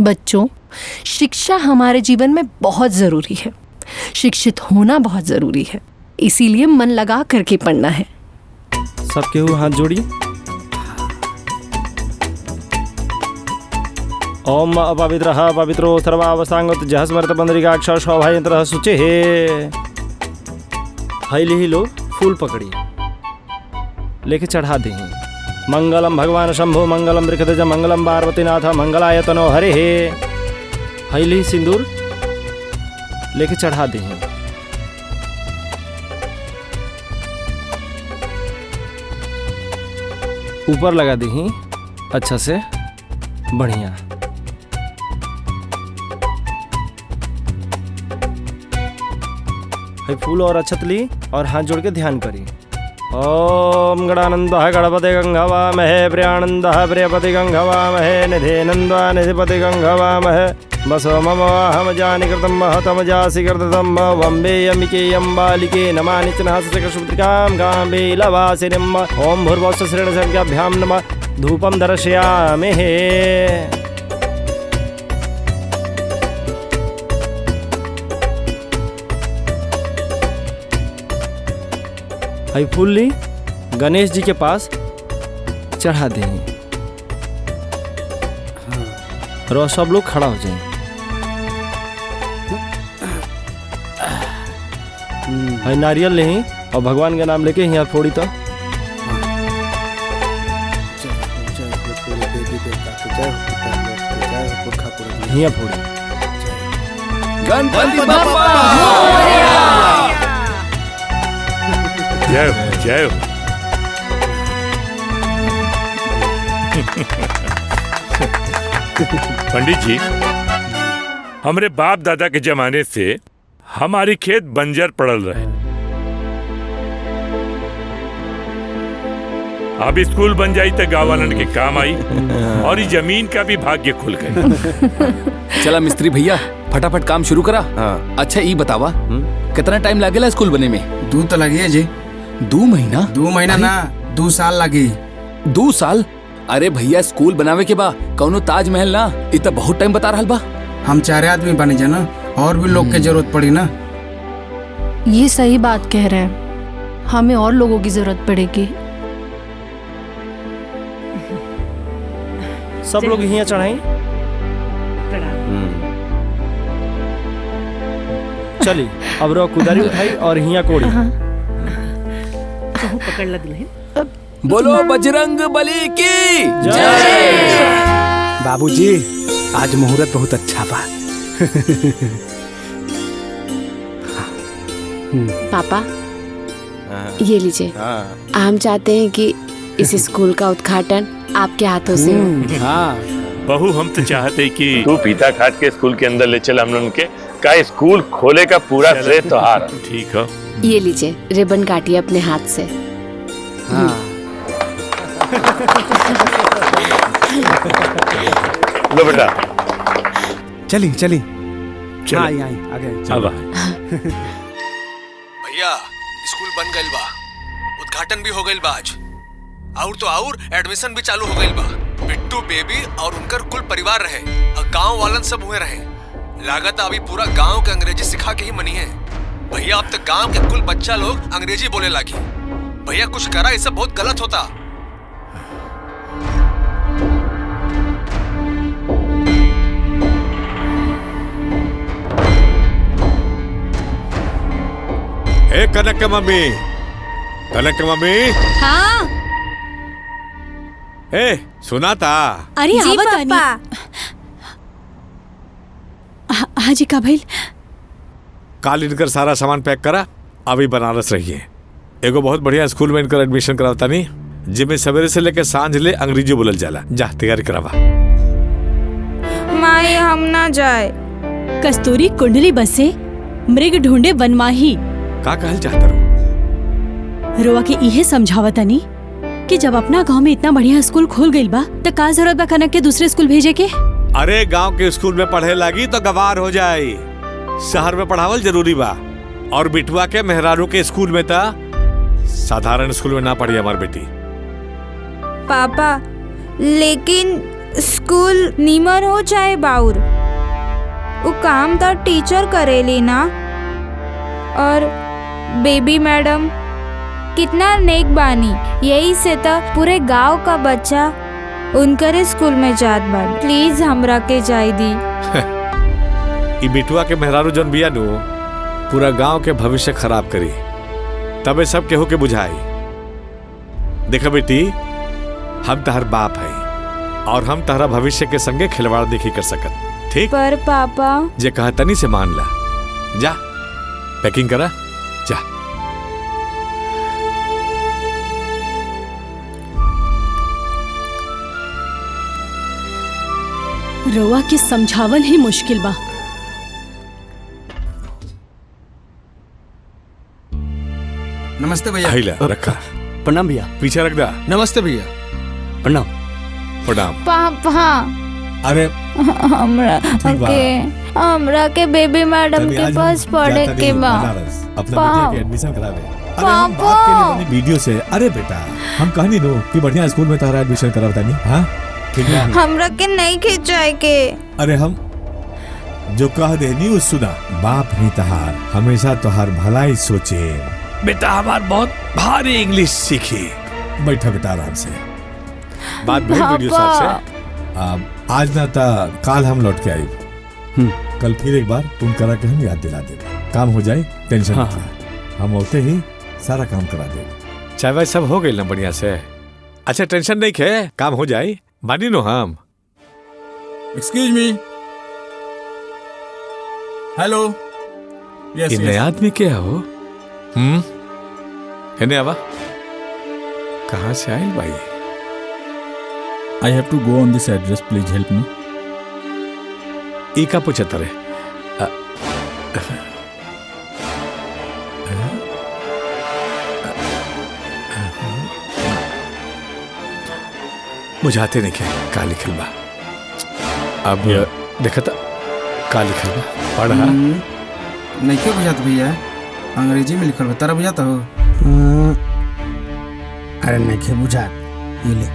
बच्चों, शिक्षा हमारे जीवन में बहुत जरूरी है। शिक्षित होना बहुत जरूरी है, इसीलिए मन लगा करके पढ़ना है। सब केहू हाथ जोड़िए। ओम अपवित्रः पवित्रो सर्वावसांगत जहस्मृत बंदरिकाक्षर शोभायंत्रः शुचे हे। हईली ही लो फूल पकड़िए, लेके चढ़ा दें। मंगलम भगवान शंभो मंगलम वृषध्वज मंगलम पार्वतीनाथ मंगलाय तनो हरे हे। हईली सिंदूर लेके चढ़ा दें। ऊपर लगा दी अच्छा से, बढ़िया। फूल और अक्षत ली और हाथ जोड़ के ध्यान करी। ओम गणानंदः गणपति गंगवामहे, प्रियानंदः प्रियपति गंगवामहे, निधेनंदः निधिपति गंगवामहे। बसो मम अहम जानि कृतं महतम जासि कृतं वम्बे यमिके यम्बालिके नमानि च नहस्यकृष्णपुत्रिकां गाम्बे लवासिनिम्। ओम भूर्भुवः श्रेणसंख्याभ्यां नमः। धूपं दर्शयामहे। हई फूल ली गणेश जी के पास चढ़ा दें। रो सब लोग खड़ा हो जाए। हई नारियल ले और भगवान का नाम लेके यहाँ फोड़ी तो यहाँ फोड़ी। गणपति बप्पा जय हो, जय हो। पंडित जी, हमरे बाप दादा के जमाने से हमारी खेत बंजर पड़ल रहे। अब स्कूल बन जाई तो गाँव वालन के काम आई और इस जमीन का भी भाग्य खुल गए। चला मिस्त्री भैया फटाफट काम शुरू करा। अच्छा ये बतावा कितना टाइम लगेला स्कूल बने में? 2 तो लगे जी। 2 महीना? 2 महीना ना 2 साल लगी। 2 साल? अरे भैया स्कूल बनावे के बा कौनो ताजमहल ना, इतना बहुत टाइम बता रहा बा। हम 4 आदमी बने जाना, और भी लोग के जरूरत पड़ी ना। ये सही बात कह रहे हैं, हमें और लोगों की जरूरत पड़ेगी। सब लोग यहाँ चढ़ाई। चली अब रो कुदारी उठाई और हिया कोड़ी। पकड़ ला दुल्हन। बोलो बजरंग बली की जय। बाबूजी आज मुहूर्त बहुत अच्छा बा, पापा ये लीजिए। हम चाहते हैं कि इस स्कूल का उद्घाटन आपके हाथों से हो। हाँ बहू, हम तो चाहते कि तू पीता खाट के स्कूल के अंदर ले चल हम लोग के का स्कूल खोले का पूरा श्रेय तोहार। ठीक है, ये लीजिए, रिबन काटिए अपने हाथ से। लो बेटा, चली चली। चलो। आई आई आगे अब भैया स्कूल बन गइल बा, उद्घाटन भी हो गइल बा आज, और तो और एडमिशन भी चालू हो गइल बा। बिट्टू बेबी और उनकर कुल परिवार रहे और गांव वालन सब हुए रहे। लागत अभी पूरा गांव के अंग्रेजी सिखा के ही मनी है भैया। अब तक गांव के कुल बच्चा लोग अंग्रेजी बोले लागी। भैया कुछ करा, ये सब बहुत गलत होता। ए कनक के मम्मी, कनक के मम्मी। हाँ ए सुना था? अरे जी पापा। हाँ जी का भाई। काल इनकर सारा सामान पैक करा, अभी बनारस रहिए। एगो बहुत बढ़िया स्कूल में इनकर एडमिशन करावता नहीं, जिसमें सवेरे से लेकर सांझ ले अंग्रेजी बोलल जाला। जा तैयारी करावा। माई हम ना जाए। कस्तूरी कुंडली बसे मृग ढूंढे वनमाही। का कहल चाहता रो? रोआ के इहे समझावता नहीं कि जब अपना गांव में इतना बढ़िया स्कूल खोल गइल बा तो का जरूरत बा कनक के दूसरे स्कूल भेजे के। अरे गांव के स्कूल में पढ़े लागी तो गवार हो जाए, शहर में पढ़ावल जरूरी बा। और बिटुआ के मेहरारू के स्कूल में था, साधारण स्कूल में ना पढ़ी हमार बेटी। पापा लेकिन स्कूल नीमर हो चाहे बाउर, वो काम तो टीचर करेली ना। और बेबी मैडम कितना नेक बानी, यही से तो पूरे गांव का बच्चा उनकर स्कूल में जात बा। प्लीज हमरा के जाई दी। ई बिटुआ के मेहरारू जन बिया नु पूरा गांव के भविष्य खराब करी, तबे सब केहू के बुझाई। देखा बेटी, हम तहर बाप है और हम तहरा भविष्य के संगे खिलवाड़ देखी कर सकत। ठीक? पर पापा जे कहा तनी से मान ला। जा पैकिंग करा, जा। रोआ के समझावल ही मुश्किल बा। नमस्ते भैया। हिला रखा। प्रणाम भैया। पीछे रख दा। नमस्ते भैया। प्रणाम। प्रणाम। पापा अरे हमरा के बेबी मैडम के पास पढ़े के बा। अपना एडमिशन करावे। अरे बात के लिए वीडियो से। अरे बेटा हम कहनी दो कि बढ़िया स्कूल में तारा एडमिशन करावता नहीं। हाँ ठीक है। हमरा के नहीं खिंचाए के। अरे हम जो कह दे नी उस सुना। बाप ही तहार हमेशा तोहार भलाई सोचे। बेटा हमार बहुत भारी इंग्लिश सीखी। बैठा बेटा आराम से। बात भेज वीडियो साहब से। आज ना था काल हम लौट के आई। कल फिर एक बार तुम करा के हम याद दिला देगा। काम हो जाए, टेंशन मत ले। हम होते ही सारा काम करा देगा। चाय वाय सब हो गई ना बढ़िया से? अच्छा टेंशन नहीं खे, काम हो जाए। मानी नो हम। Excuse me. हेलो। ये नया आदमी क्या हो? है आवा कहाँ से आयल भाई? I have to go on this address. Please help me. ई का पूछता रे? बुझाते नहीं क्या का लिखल बा? अब देखा था का लिखल बा, पढ़ा? नहीं क्यों बुझात भैया? अंग्रेजी में लिखल बा, तारा बुझाता हो? अरे नहीं क्यों बुझात? ये ले।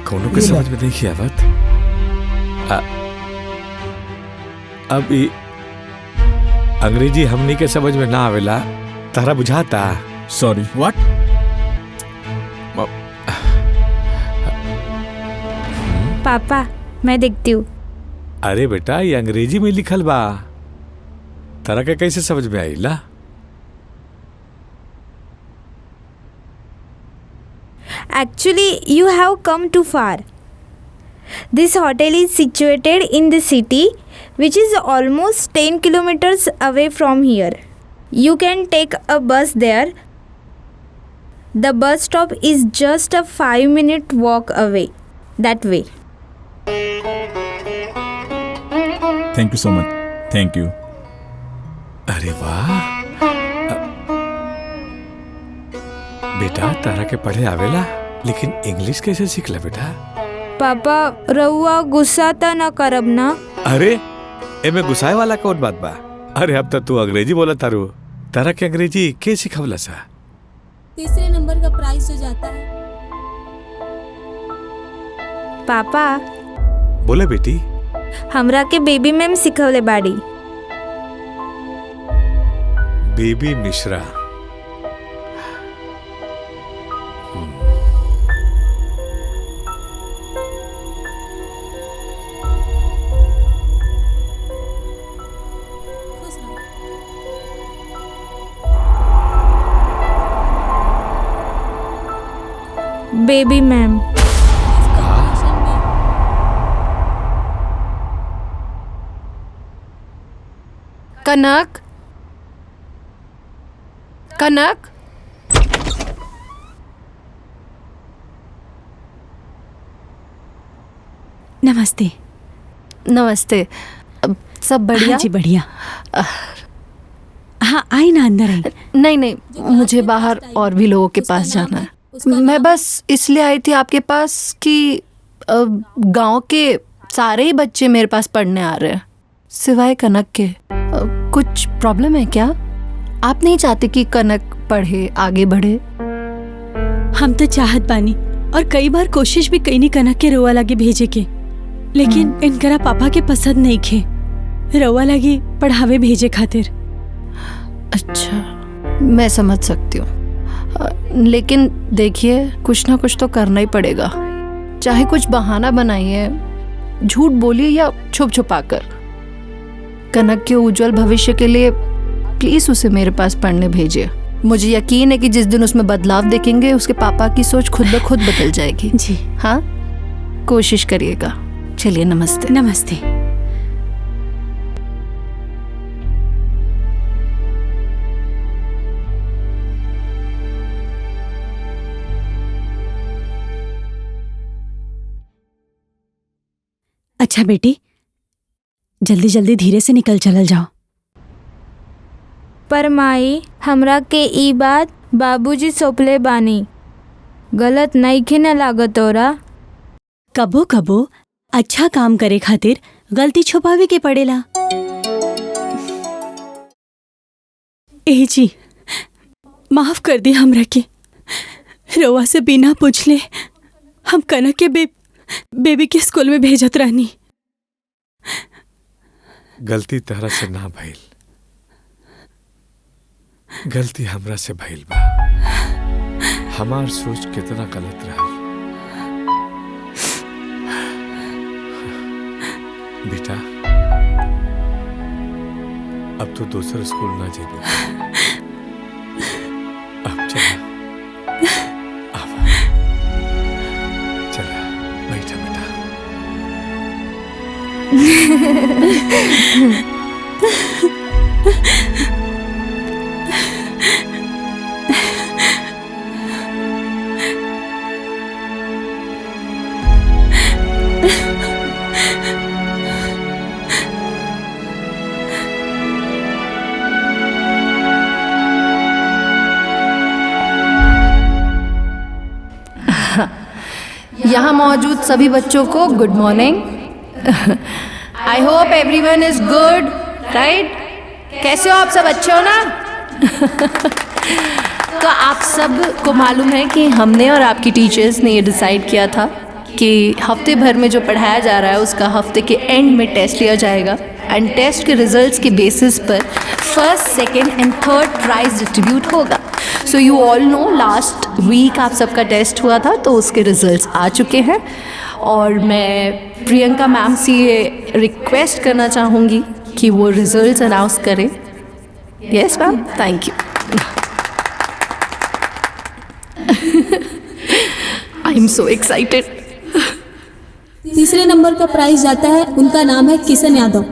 कौनों के समझ में नहीं आवत। अब ई अंग्रेजी हमनी के समझ में ना आवेला, तारा बुझाता? सॉरी। व्हाट? पापा मैं देखती हूँ। अरे बेटा ये अंग्रेजी में लिखल बा, तारा के कैसे समझ में आई ला? Actually, you have come too far. This hotel is situated in the city, which is almost 10 kilometers away from here. You can take a bus there. The bus stop is just a 5-minute walk away. That way. Thank you so much. Thank you. अरे वाह बेटा, तारा के पढ़े आवेला, लेकिन इंग्लिश कैसे सीखला बेटा? पापा रउआ गुस्सा त न करब ना? अरे एमे गुस्साए वाला कौन बात बा? अरे अब तक तू अंग्रेजी बोला तारू, तारा के अंग्रेजी के सिखावला सा? तीसरे नंबर का प्राइस हो जाता है। पापा बोले बेटी। हमरा के बेबी मैम सिखवले बाड़ी। बेबी मिश्रा। बेबी मैम। कनक, कनक, नमस्ते। नमस्ते। सब बढ़िया? हाँ जी बढ़िया। हाँ आई ना, अंदर आई। नहीं नहीं, मुझे बाहर और भी लोगों के पास जाना है। मैं बस इसलिए आई थी आपके पास कि गांव के सारे ही बच्चे मेरे पास पढ़ने आ रहे हैं, सिवाय कनक के। कुछ प्रॉब्लम है क्या? आप नहीं चाहते कि कनक पढ़े, आगे बढ़े? हम तो चाहत बानी और कई बार कोशिश भी कईनी कनक के रउआ लागे भेजे के, लेकिन इनकरा पापा के पसंद नहीं खे रउआ लागे पढ़ावे भेजे खातिर। अच्छा, मैं समझ सकती हूँ, लेकिन देखिए कुछ ना कुछ तो करना ही पड़ेगा। चाहे कुछ बहाना बनाइए, झूठ बोलिए या छुप छुपा कर। कनक के उज्जवल भविष्य के लिए प्लीज उसे मेरे पास पढ़ने भेजिए। मुझे यकीन है कि जिस दिन उसमें बदलाव देखेंगे, उसके पापा की सोच खुद ब खुद बदल जाएगी। जी हाँ, कोशिश करिएगा। चलिए, नमस्ते। नमस्ते। अच्छा बेटी, जल्दी जल्दी धीरे से निकल चलल जाओ। पर माई, हमरा के ई बात बाबूजी सौंपले बानी, गलत नइखे न लागत तोरा? कबो कबो अच्छा काम करे खातिर गलती छुपावे के पड़ेला। ए जी, माफ कर दी हमरा के। रउआ से बिना पूछले हम कनक के बेबी के स्कूल में भेजत रहनी। गलती तहरा से ना भइल, गलती हमरा से भइल बा। हमार सोच कितना गलत रहा। बेटा, अब तो दूसरा स्कूल ना जेबो। अब चला, आवा, चला, बैठा बेटा। यहाँ मौजूद सभी बच्चों को good morning. I hope everyone is good, right? कैसे हो आप सब? अच्छे हो ना? तो आप सब को मालूम है कि हमने और आपकी टीचर्स ने ये डिसाइड किया था कि हफ्ते भर में जो पढ़ाया जा रहा है उसका हफ्ते के एंड में टेस्ट लिया जाएगा, एंड टेस्ट के रिजल्ट्स के बेसिस पर first, second and third prize distribute होगा। So you all know, last week आप सबका टेस्ट हुआ था, तो उसके रिजल्ट्स आ चुके हैं। और मैं प्रियंका मैम से ये रिक्वेस्ट करना चाहूँगी कि वो रिजल्ट्स अनाउंस करें। Yes ma'am, thank you. Am so excited. तीसरे नंबर का प्राइज जाता है, उनका नाम है किशन यादव।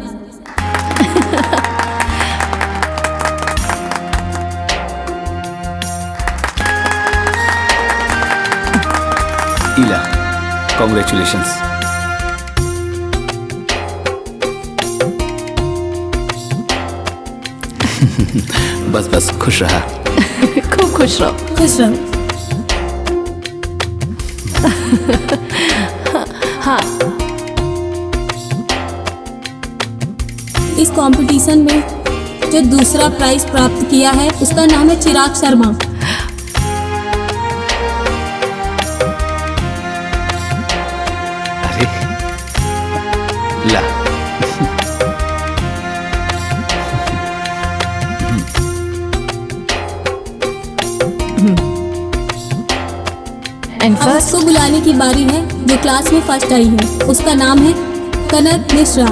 इला, कॉन्ग्रेचुलेशंस। बस बस खुश रहा। खूब खुश रहो। खुश रहो। हाँ, इस कंपटीशन में जो दूसरा प्राइज प्राप्त किया है उसका नाम है चिराग शर्मा। अरे ला, अब उसको बुलाने की बारी है जो क्लास में फर्स्ट आई है। उसका नाम है कनक मिश्रा।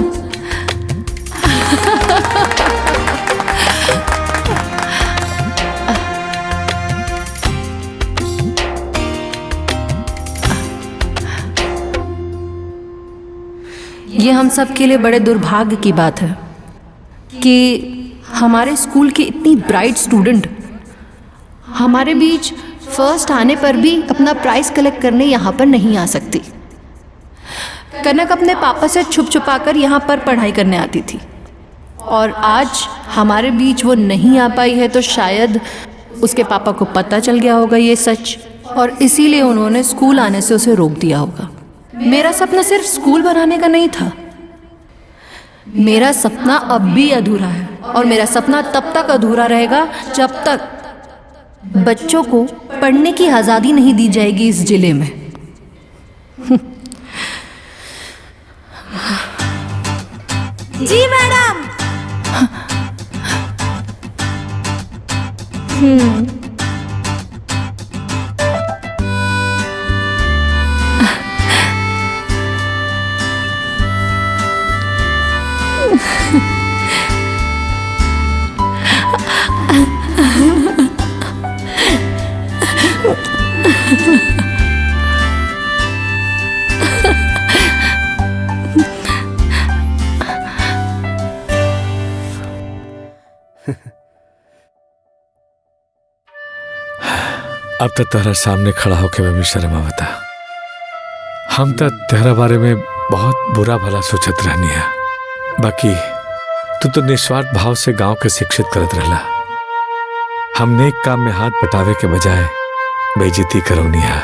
ये हम सब के लिए बड़े दुर्भाग्य की बात है कि हमारे स्कूल की इतनी ब्राइट स्टूडेंट हमारे बीच फर्स्ट आने पर भी अपना प्राइज कलेक्ट करने यहाँ पर नहीं आ सकती। कनक अपने पापा से छुप छुपा कर यहाँ पर पढ़ाई करने आती थी और आज हमारे बीच वो नहीं आ पाई है तो शायद उसके पापा को पता चल गया होगा ये सच और इसीलिए उन्होंने स्कूल आने से उसे रोक दिया होगा। मेरा सपना सिर्फ स्कूल बनाने का नहीं था, मेरा सपना अब भी अधूरा है और मेरा सपना तब तक अधूरा रहेगा जब तक बच्चों को पढ़ने की आज़ादी नहीं दी जाएगी इस जिले में। जी मैडम। अब तो तेरा सामने खड़ा होके मैं भी शर्म आवता। हम तो तेरा बारे में बहुत बुरा भला सोचत रहनी है, बाकी तू तो निस्वार्थ भाव से गांव के शिक्षित करत रहला। हम नेक काम में हाथ बटावे के बजाय बेइज्जती करौनी है।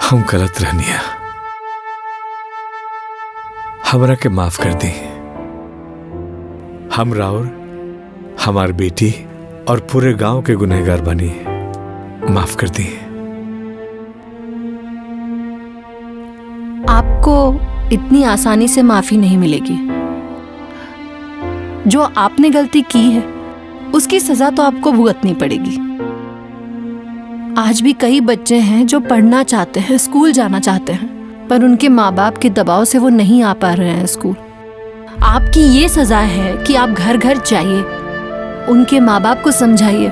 हम गलत रहनी है, हमरा के माफ कर दी। हम राउर, हमार बेटी और पूरे गांव के गुनहगार बनी, माफ कर दी। आपको इतनी आसानी से माफी नहीं मिलेगी। जो आपने गलती की है उसकी सजा तो आपको भुगतनी पड़ेगी। आज भी कई बच्चे हैं जो पढ़ना चाहते हैं, स्कूल जाना चाहते हैं, पर उनके माँ बाप के दबाव से वो नहीं आ पा रहे हैं स्कूल। आपकी ये सजा है कि आप घर घर जाइए, उनके माँ बाप को समझाइए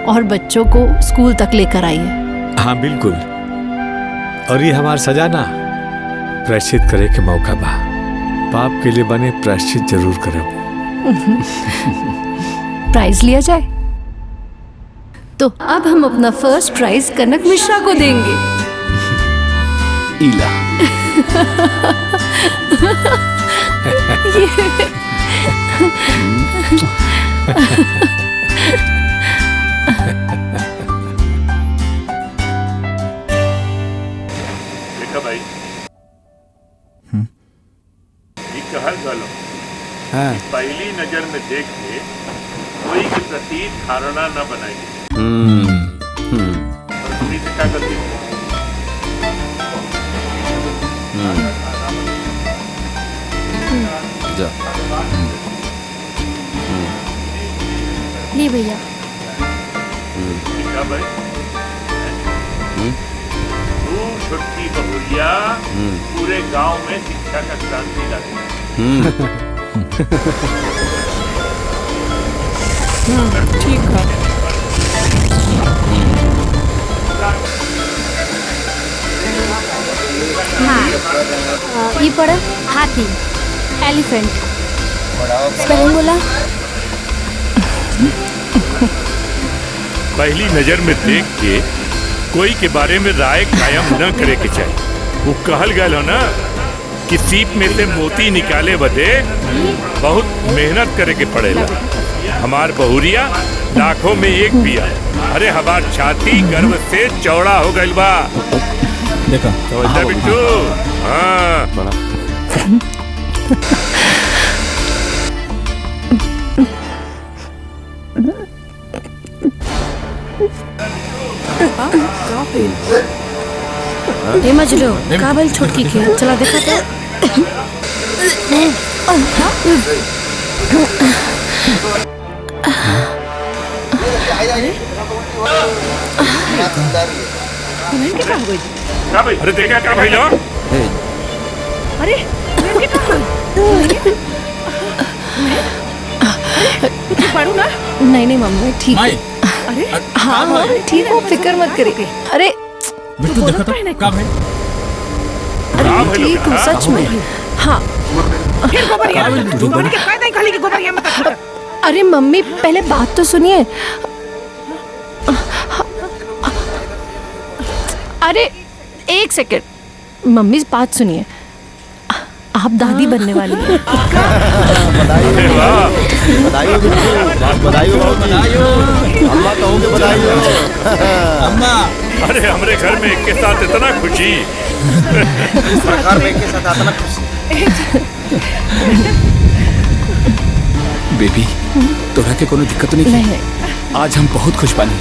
और बच्चों को स्कूल तक लेकर आइए। हाँ बिल्कुल, और ये हमार सजा ना प्रायश्चित करे के मौका बा। पाप के लिए बने प्रायश्चित जरूर करब। प्राइज लिया जाए तो अब हम अपना फर्स्ट प्राइज कनक मिश्रा को देंगे। इला। देखा भाई, ये कहल गलो पहली नजर में देख के कोई के प्रति धारणा न बनाइए। और तुम्ही से क्या गलती है? जा। नहीं भैया। देखा भाई, तू छुट्टी बहुरिया पूरे गांव में शिक्षा का क्रांति लाए। ठीक है। हाँ ये पढ़ा हाथी एलिफेंट स्पेलिंग बोला। पहली नजर में देख के कोई के बारे में राय कायम न करे के चाहिए। वो कहल गए हो ना कि सीप में से मोती निकाले बदे बहुत मेहनत करे के पड़ेला। हमार बहुरिया लाखों में एक पिया। अरे हमार छाती गर्व से चौड़ा हो गइल बा। देखा समझला बिट्टू? हाँ ए मजलो का भइल छोटकी के चला देखा तो। अरे देखा क्या भाई लोग? अरे पढ़ू ना। नहीं नहीं मम्मी ठीक है। अरे हाँ हाँ ठीक हो, फिक्र मत करिए। अरे बिट्टू देखा तो का भाई? अरे ठीक हूँ सच में। हाँ फिर गोबरिया गोबर के फायदा ही खाली के गोबरिया मत खा। अरे मम्मी पहले बात तो सुनिए। अरे एक सेकंड मम्मी बात सुनिए। आप दादी बनने वाली हैं। बधाई हो बिट्टू, बधाई हो बाबूजी। अम्मा कहोगे बधाई हो। अम्मा अरे हमारे घर में एक के साथ इतना खुशी। सरकार में एक के साथ इतना खुशी। बेबी तोरा के कोनो दिक्कत नहीं? आज हम बहुत खुश बानी।